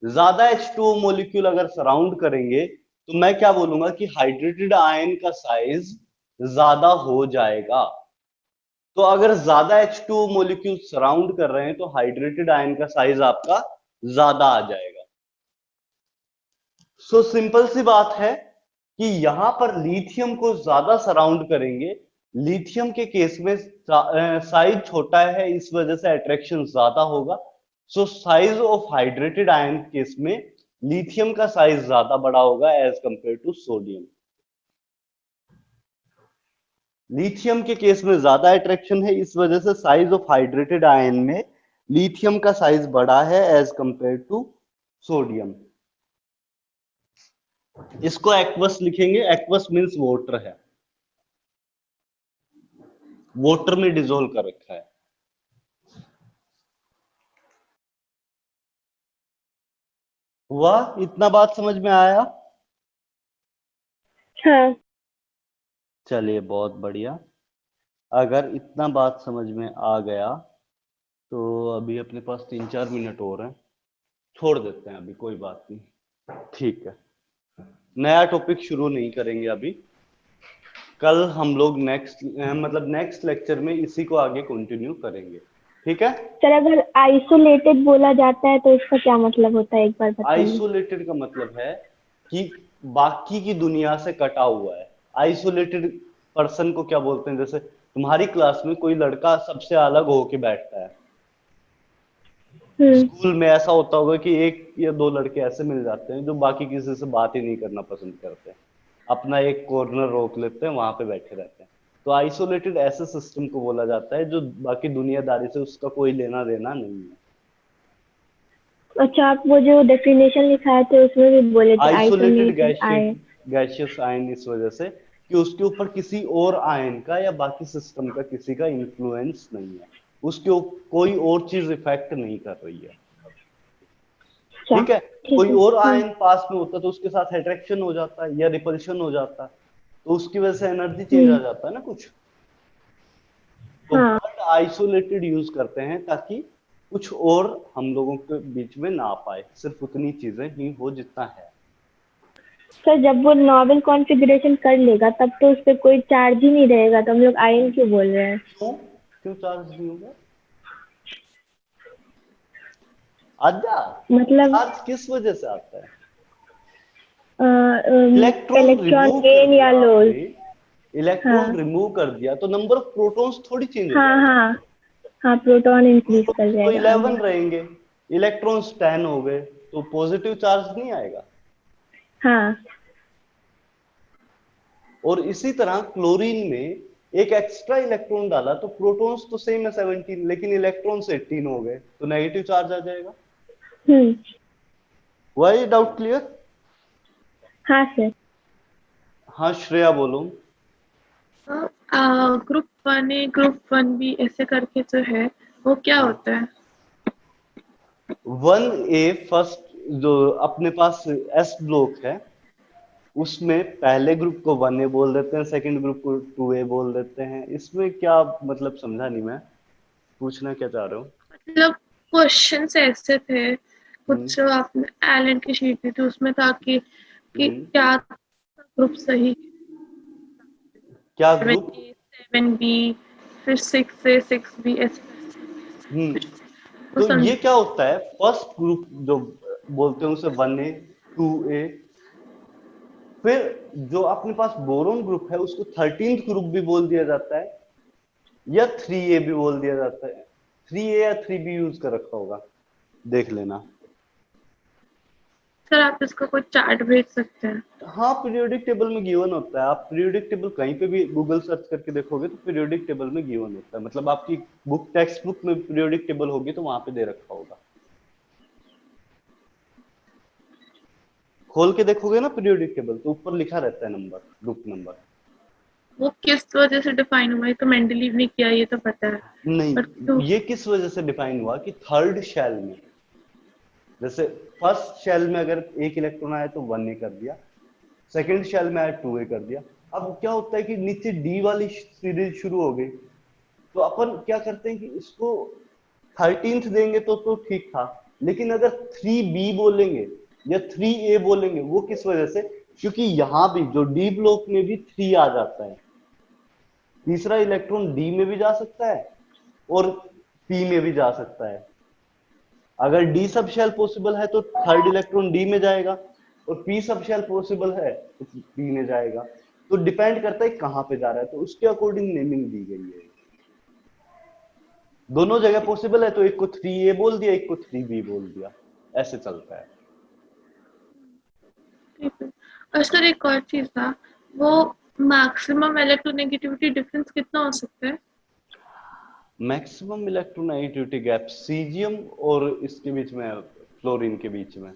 A: ज्यादा H2O मॉलिक्यूल अगर सराउंड करेंगे तो मैं क्या बोलूंगा कि हाइड्रेटेड आयन का साइज ज्यादा हो जाएगा। तो अगर ज्यादा H2O मॉलिक्यूल सराउंड कर रहे हैं तो हाइड्रेटेड आयन का साइज आपका ज्यादा आ जाएगा। सो सिंपल सी बात है कि यहां पर लिथियम को ज्यादा सराउंड करेंगे, लिथियम के केस में साइज छोटा है, इस वजह से अट्रैक्शन ज्यादा होगा। So size of hydrated ion case में लिथियम का साइज ज्यादा बड़ा होगा as compare to sodium. Lithium के केस में ज्यादा अट्रैक्शन है, इस वजह से साइज ऑफ हाइड्रेटेड आयन में लिथियम का साइज बड़ा है एज कंपेयर टू सोडियम। इसको एक्वस लिखेंगे, एक्वस मींस वाटर है, वाटर में डिसोल्व कर रखा है। हुआ? इतना बात समझ में आया?
B: हाँ
A: चलिए बहुत बढ़िया। अगर इतना बात समझ में आ गया तो अभी अपने पास 3-4 मिनट और हैं, छोड़ देते हैं अभी, कोई बात नहीं, ठीक है। नया टॉपिक शुरू नहीं करेंगे अभी, कल हम लोग नेक्स्ट लेक्चर में इसी को आगे कंटिन्यू करेंगे, ठीक है।
B: सर, अगर आइसोलेटेड बोला जाता है तो इसका क्या मतलब होता है, एक बार बताइए।
A: आइसोलेटेड का मतलब है कि बाकी की दुनिया से कटा हुआ है। आइसोलेटेड पर्सन को क्या बोलते हैं, जैसे तुम्हारी क्लास में कोई लड़का सबसे अलग होके बैठता है, स्कूल में ऐसा होता होगा कि 1 या 2 लड़के ऐसे मिल जाते हैं जो बाकी किसी से बात ही नहीं करना पसंद करते, अपना एक कॉर्नर रोक लेते हैं, वहां पे बैठे रहते हैं। तो आइसोलेटेड ऐसे सिस्टम को बोला जाता है जो बाकी दुनियादारी से उसका कोई लेना देना नहीं है।
B: अच्छा, आप वो जो डेफिनेशन लिखाए थे उसमें भी बोले थे
A: isolated
B: isolated ion.
A: Gaseous ion इस वजह से कि उसके ऊपर किसी और आयन का या बाकी सिस्टम का किसी का इन्फ्लुएंस नहीं है, उसके कोई और चीज इफेक्ट नहीं कर रही है, ठीक है। कोई और आयन पास में होता तो उसके साथ अट्रैक्शन हो जाता है या रिपल्शन हो जाता, तो उसकी वजह से एनर्जी चेंज आ जाता है ना कुछ। तो वर्ड आइसोलेटेड यूज करते हैं ताकि कुछ और हम लोगों के बीच में ना आ पाए, सिर्फ उतनी चीजें ही हो जितना है।
B: सर, जब वो नॉवल कॉन्फ़िगरेशन कर लेगा तब तो उस पर कोई चार्ज ही नहीं रहेगा, तो हम लोग आयन क्यों बोल रहे हैं?
A: क्यों चार्ज नहीं होगा? आजा,
B: मतलब
A: चार्ज किस वजह से आता है?
B: इलेक्ट्रॉन गेन या लॉस।
A: इलेक्ट्रॉन रिमूव कर दिया तो नंबर ऑफ प्रोटॉन्स थोड़ी चेंज हो
B: हाँ
A: जाएगा।
B: हाँ हाँ, प्रोटॉन इंक्रीज कर
A: तो
B: जाएगा
A: 11 रहेंगे, इलेक्ट्रॉन्स 10 हो गए, तो पॉजिटिव चार्ज नहीं आएगा।
B: हाँ।
A: और इसी तरह क्लोरीन में एक एक्स्ट्रा इलेक्ट्रॉन डाला तो प्रोटॉन्स तो सेम है 17, लेकिन इलेक्ट्रॉन्स 18 हो गए, तो नेगेटिव चार्ज आ जाएगा। हुआ ये डाउट क्लियर?
B: हाँ सर।
A: हाँ श्रेया बोलो।
D: ग्रुप 1A ग्रुप 1B ऐसे करके जो है वो क्या होता है?
A: 1A फर्स्ट जो अपने पास एस ब्लॉक है, उसमें पहले ग्रुप को 1A बोल देते हैं, सेकंड ग्रुप को 2A बोल देते हैं। इसमें क्या मतलब समझा नहीं मैं, पूछना क्या चाह रहे हो?
D: मतलब क्वेश्चंस ऐसे थे कुछ जो आपने एलन की शीट दी थी उसमें था कि क्या ग्रुप सही,
A: क्या ग्रुप?
D: 7B फिर 6A 6B ऐसे।
A: तो ये क्या होता है, फर्स्ट ग्रुप जो बोलते हैं उसे 1A 2A, फिर जो अपने पास बोरोन ग्रुप है उसको 13th ग्रुप भी बोल दिया जाता है या 3A भी बोल दिया जाता है। 3A या 3B यूज कर रखा होगा, देख लेना।
D: सर आप इसका कोई चार्ट भेज सकते हैं?
A: हाँ, पीरियोडिक टेबल में गिवन होता है, आप पीरियोडिक टेबल कहीं पे भी गूगल सर्च करके देखोगे तो पीरियोडिक टेबल में गिवन होता है, मतलब आपकी बुक टेक्स्ट बुक में पीरियोडिक टेबल होगी तो वहां पे दे रखा होगा। खोल के देखोगे ना पीरियोडिक टेबल तो ऊपर लिखा रहता है नंबर, ग्रुप नंबर।
D: वो किस वजह से डिफाइन हुआ है तो मेंडलीव ने किया, ये तो पता है।
A: नहीं, ये किस वजह से डिफाइन हुआ कि थर्ड शेल में, जैसे फर्स्ट शेल में अगर एक इलेक्ट्रॉन आया तो 1A कर दिया, सेकंड शेल में आया 2A कर दिया। अब क्या होता है कि नीचे डी वाली सीरीज शुरू हो गई, तो अपन क्या करते हैं कि इसको 13th देंगे तो ठीक था, लेकिन अगर 3B बोलेंगे या 3A बोलेंगे, वो किस वजह से, क्योंकि यहां भी जो डी ब्लॉक में भी 3 आ जाता है, तीसरा इलेक्ट्रॉन डी में भी जा सकता है और पी में भी जा सकता है। अगर डी सब शेल पॉसिबल है तो थर्ड इलेक्ट्रॉन डी में जाएगा, और पी सब शेल पॉसिबल है तो पी में जाएगा। तो डिपेंड करता है कहां पे जा रहा है, तो उसके अकॉर्डिंग नेमिंग दी गई है। दोनों जगह पॉसिबल है तो एक को 3A बोल दिया, एक को 3B बोल दिया, ऐसे चलता है।
D: ठीक है। और सर एक और चीज था, वो मैक्सिमम इलेक्ट्रोनेगेटिविटी डिफरेंस कितना हो सकता है?
A: मैक्सिमम इलेक्ट्रोनेगेटिविटी गैप सीजियम और इसके बीच में, फ्लोरीन के बीच में।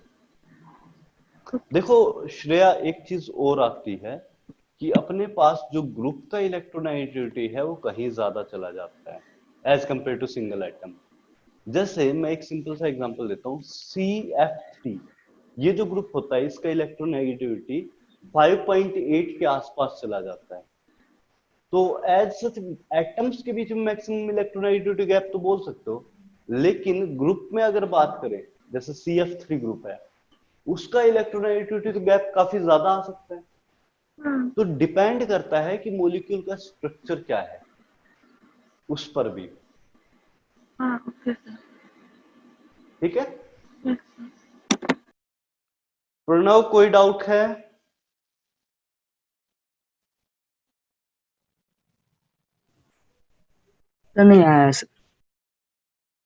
A: देखो श्रेया, एक चीज और आती है कि अपने पास जो ग्रुप का इलेक्ट्रोनेगेटिविटी है वो कहीं ज्यादा चला जाता है as compare to single atom. जैसे मैं एक सिंपल सा एग्जांपल देता हूँ, CF3, ये जो ग्रुप होता है इसका इलेक्ट्रोनेगेटिविटी 5.8 के आसपास चला जाता है। तो एज सच एटम्स के बीच में मैक्सिमम इलेक्ट्रोनेगेटिविटी गैप तो बोल सकते हो, लेकिन ग्रुप में अगर बात करें, जैसे CF3 ग्रुप है, उसका इलेक्ट्रोनेगेटिविटी गैप काफी ज्यादा आ सकता है। तो डिपेंड करता है कि मॉलिक्यूल का स्ट्रक्चर क्या है उस पर भी।
D: हाँ, ओके सर।
A: ठीक है
D: यस सर।
A: प्रणव, कोई डाउट है?
F: तो नहीं आया सर।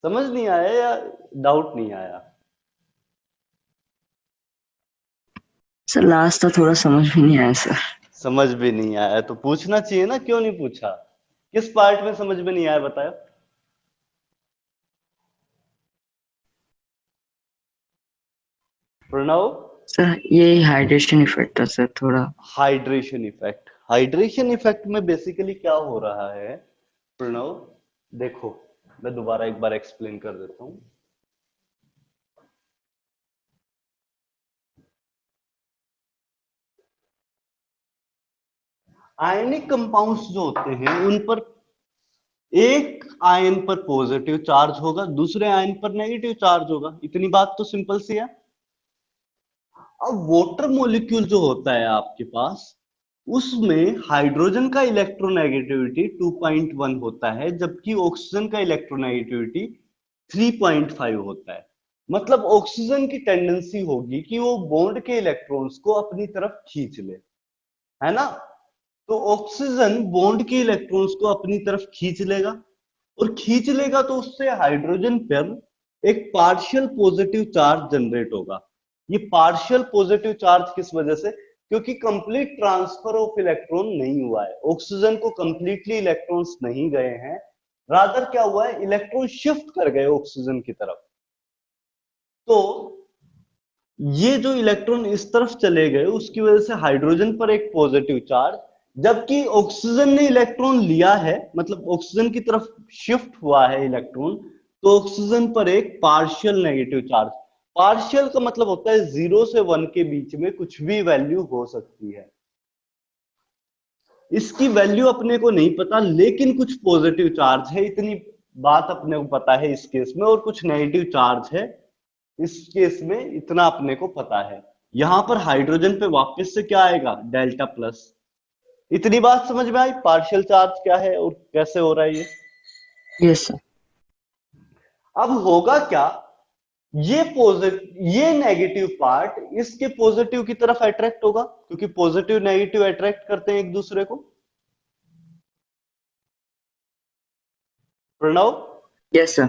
A: समझ नहीं आया या डाउट नहीं आया?
F: सर लास्ट तो थोड़ा समझ भी नहीं आया सर।
A: समझ भी नहीं आया तो पूछना चाहिए ना, क्यों नहीं पूछा? किस पार्ट में समझ में नहीं आया बताया? प्रणव,
F: सर ये हाइड्रेशन इफेक्ट था सर थोड़ा।
A: Hydration effect. हाइड्रेशन इफेक्ट में बेसिकली क्या हो रहा है प्रणव, देखो मैं दोबारा एक बार एक्सप्लेन कर देता हूं। आयनिक कंपाउंड्स जो होते हैं उन पर एक आयन पर पॉजिटिव चार्ज होगा, दूसरे आयन पर नेगेटिव चार्ज होगा। इतनी बात तो सिंपल सी है। अब वाटर मॉलिक्यूल जो होता है आपके पास, उसमें हाइड्रोजन का इलेक्ट्रोनेगेटिविटी 2.1 होता है, जबकि ऑक्सीजन का इलेक्ट्रोनेगेटिविटी 3.5 होता है। मतलब ऑक्सीजन की टेंडेंसी होगी कि वो बॉन्ड के इलेक्ट्रॉन्स को अपनी तरफ खींच ले, है ना? तो ऑक्सीजन बॉन्ड के इलेक्ट्रॉन्स को अपनी तरफ खींच लेगा, और खींच लेगा तो उससे हाइड्रोजन पर एक पार्शियल पॉजिटिव चार्ज जनरेट होगा। ये पार्शियल पॉजिटिव चार्ज किस वजह से? क्योंकि कंप्लीट ट्रांसफर ऑफ इलेक्ट्रॉन नहीं हुआ है, ऑक्सीजन को कंप्लीटली इलेक्ट्रॉन्स नहीं गए हैं, रादर क्या हुआ है, इलेक्ट्रॉन शिफ्ट कर गए ऑक्सीजन की तरफ। तो ये जो इलेक्ट्रॉन इस तरफ चले गए उसकी वजह से हाइड्रोजन पर एक पॉजिटिव चार्ज, जबकि ऑक्सीजन ने इलेक्ट्रॉन लिया है, मतलब ऑक्सीजन की तरफ शिफ्ट हुआ है इलेक्ट्रॉन, तो ऑक्सीजन पर एक पार्शियल नेगेटिव चार्ज। पार्शियल का मतलब होता है 0 से 1 के बीच में कुछ भी वैल्यू हो सकती है। इसकी वैल्यू अपने को नहीं पता, लेकिन कुछ पॉजिटिव चार्ज है, इतनी बात अपने को पता है इस केस में, और कुछ नेगेटिव चार्ज है इस केस में, इतना अपने को पता है। यहां पर हाइड्रोजन पे वापस से क्या आएगा, डेल्टा प्लस। इतनी बात समझ में आई, पार्शियल चार्ज क्या है और कैसे हो रहा है ये?
F: Yes sir.
A: अब होगा क्या, ये नेगेटिव पार्ट इसके पॉजिटिव की तरफ अट्रैक्ट होगा, क्योंकि पॉजिटिव नेगेटिव अट्रैक्ट करते हैं एक दूसरे को। Pranav,
F: yes sir.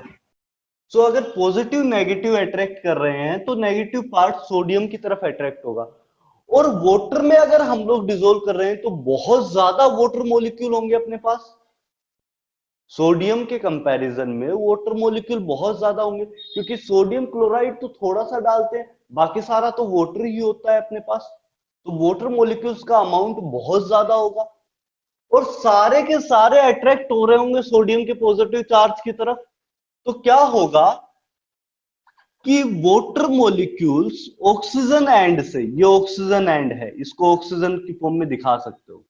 A: सो अगर पॉजिटिव नेगेटिव अट्रैक्ट कर रहे हैं तो नेगेटिव पार्ट सोडियम की तरफ अट्रैक्ट होगा। और वाटर में अगर हम लोग डिसोल्व कर रहे हैं तो बहुत ज्यादा वाटर मॉलिक्यूल होंगे अपने पास। सोडियम के कंपैरिजन में वाटर मॉलिक्यूल बहुत ज्यादा होंगे, क्योंकि सोडियम क्लोराइड तो थोड़ा सा डालते हैं, बाकी सारा तो वाटर ही होता है अपने पास। तो वाटर मॉलिक्यूल्स का अमाउंट बहुत ज्यादा होगा, और सारे के सारे अट्रैक्ट हो रहे होंगे सोडियम के पॉजिटिव चार्ज की तरफ। तो क्या होगा कि वाटर मॉलिक्यूल्स ऑक्सीजन एंड से, ये ऑक्सीजन एंड है, इसको ऑक्सीजन की फॉर्म में दिखा सकते हो,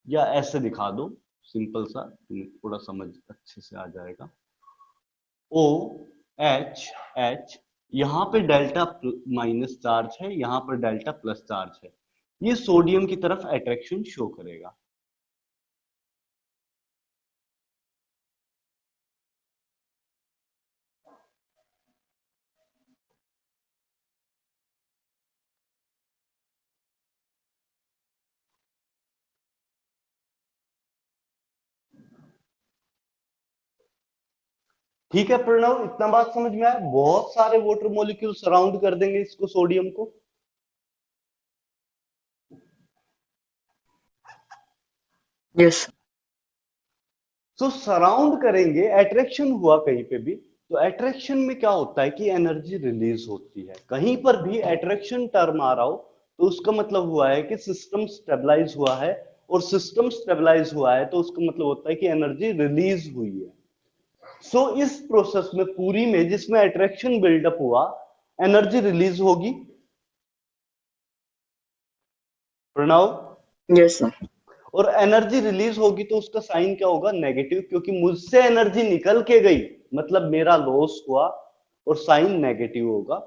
A: या ऐसे दिखा दो सिंपल सा, तुम्हें थोड़ा समझ अच्छे से आ जाएगा। ओ एच एच, यहां पे डेल्टा माइनस चार्ज है, यहां पर डेल्टा प्लस चार्ज है, ये सोडियम की तरफ अट्रैक्शन शो करेगा। ठीक है प्रणव, इतना बात समझ में आया? बहुत सारे वाटर मॉलिक्यूल सराउंड कर देंगे इसको, सोडियम को।
F: यस
A: सो सराउंड करेंगे, अट्रैक्शन हुआ कहीं पे भी, तो अट्रैक्शन में क्या होता है कि एनर्जी रिलीज होती है। कहीं पर भी अट्रैक्शन टर्म आ रहा हो तो उसका मतलब हुआ है कि सिस्टम स्टेबलाइज हुआ है, और सिस्टम स्टेबलाइज हुआ है तो उसका मतलब होता है कि एनर्जी रिलीज हुई है। सो इस प्रोसेस में पूरी में जिसमें अट्रैक्शन बिल्डअप हुआ, एनर्जी रिलीज होगी। प्रणव,
F: यस सर
A: और एनर्जी रिलीज होगी तो उसका साइन क्या होगा? नेगेटिव, क्योंकि मुझसे एनर्जी निकल के गई मतलब मेरा लॉस हुआ, और साइन नेगेटिव होगा।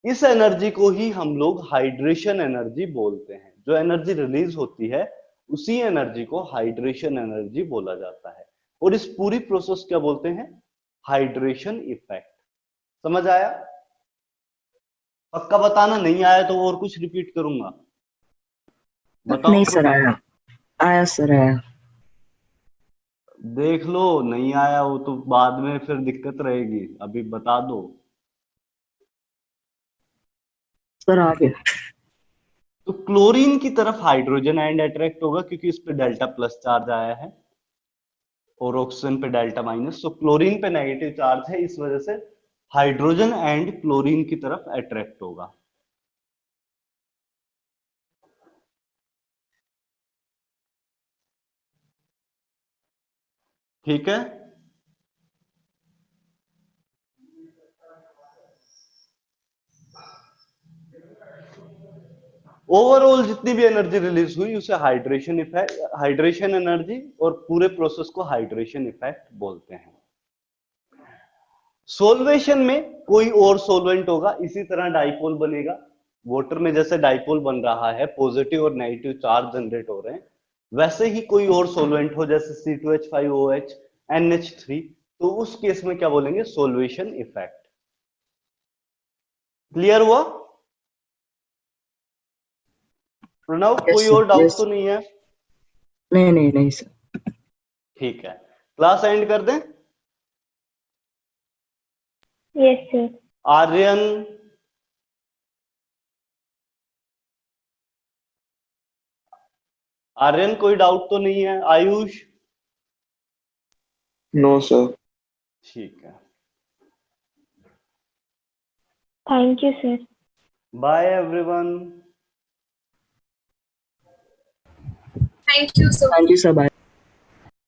A: इस एनर्जी को ही हम लोग हाइड्रेशन एनर्जी बोलते हैं। जो एनर्जी रिलीज होती है उसी एनर्जी को हाइड्रेशन एनर्जी बोला जाता है, और इस पूरी प्रोसेस क्या बोलते हैं? Hydration effect. समझ आया? पक्का बताना, नहीं आया तो और कुछ रिपीट करूंगा। बताओ
F: नहीं सर
A: तो।
F: आया आया सर आया
A: देख लो, नहीं आया वो तो बाद में फिर दिक्कत रहेगी, अभी बता दो।
F: सर आ गया
A: तो क्लोरीन की तरफ हाइड्रोजन आयन अट्रैक्ट होगा क्योंकि इस पे डेल्टा प्लस चार्ज आया है, और ऑक्सीजन पे डेल्टा माइनस। तो क्लोरीन पे नेगेटिव चार्ज है, इस वजह से हाइड्रोजन एंड क्लोरीन की तरफ अट्रैक्ट होगा। ठीक है। ओवरऑल जितनी भी एनर्जी रिलीज हुई उसे हाइड्रेशन इफेक्ट, हाइड्रेशन एनर्जी, और पूरे प्रोसेस को हाइड्रेशन इफेक्ट बोलते हैं। सोल्वेशन में कोई और सोलवेंट होगा, इसी तरह डाइपोल बनेगा। वाटर में जैसे डाइपोल बन रहा है, पॉजिटिव और नेगेटिव चार्ज जनरेट हो रहे हैं, वैसे ही कोई और सोलवेंट हो जैसे C2H5OH NH3, तो उस केस में क्या बोलेंगे? Solution effect. क्लियर हुआ? प्रणव,
F: यस
A: कोई
F: सर
A: और डाउट
F: यस
A: तो नहीं है?
F: नहीं नहीं नहीं सर
A: ठीक है, क्लास एंड कर दें।
B: Yes sir.
A: आर्यन, आर्यन कोई डाउट तो नहीं है? आयुष?
E: No sir.
A: ठीक है,
B: thank you sir.
A: Bye everyone.
D: Thank you sir.
F: Thank you sir bye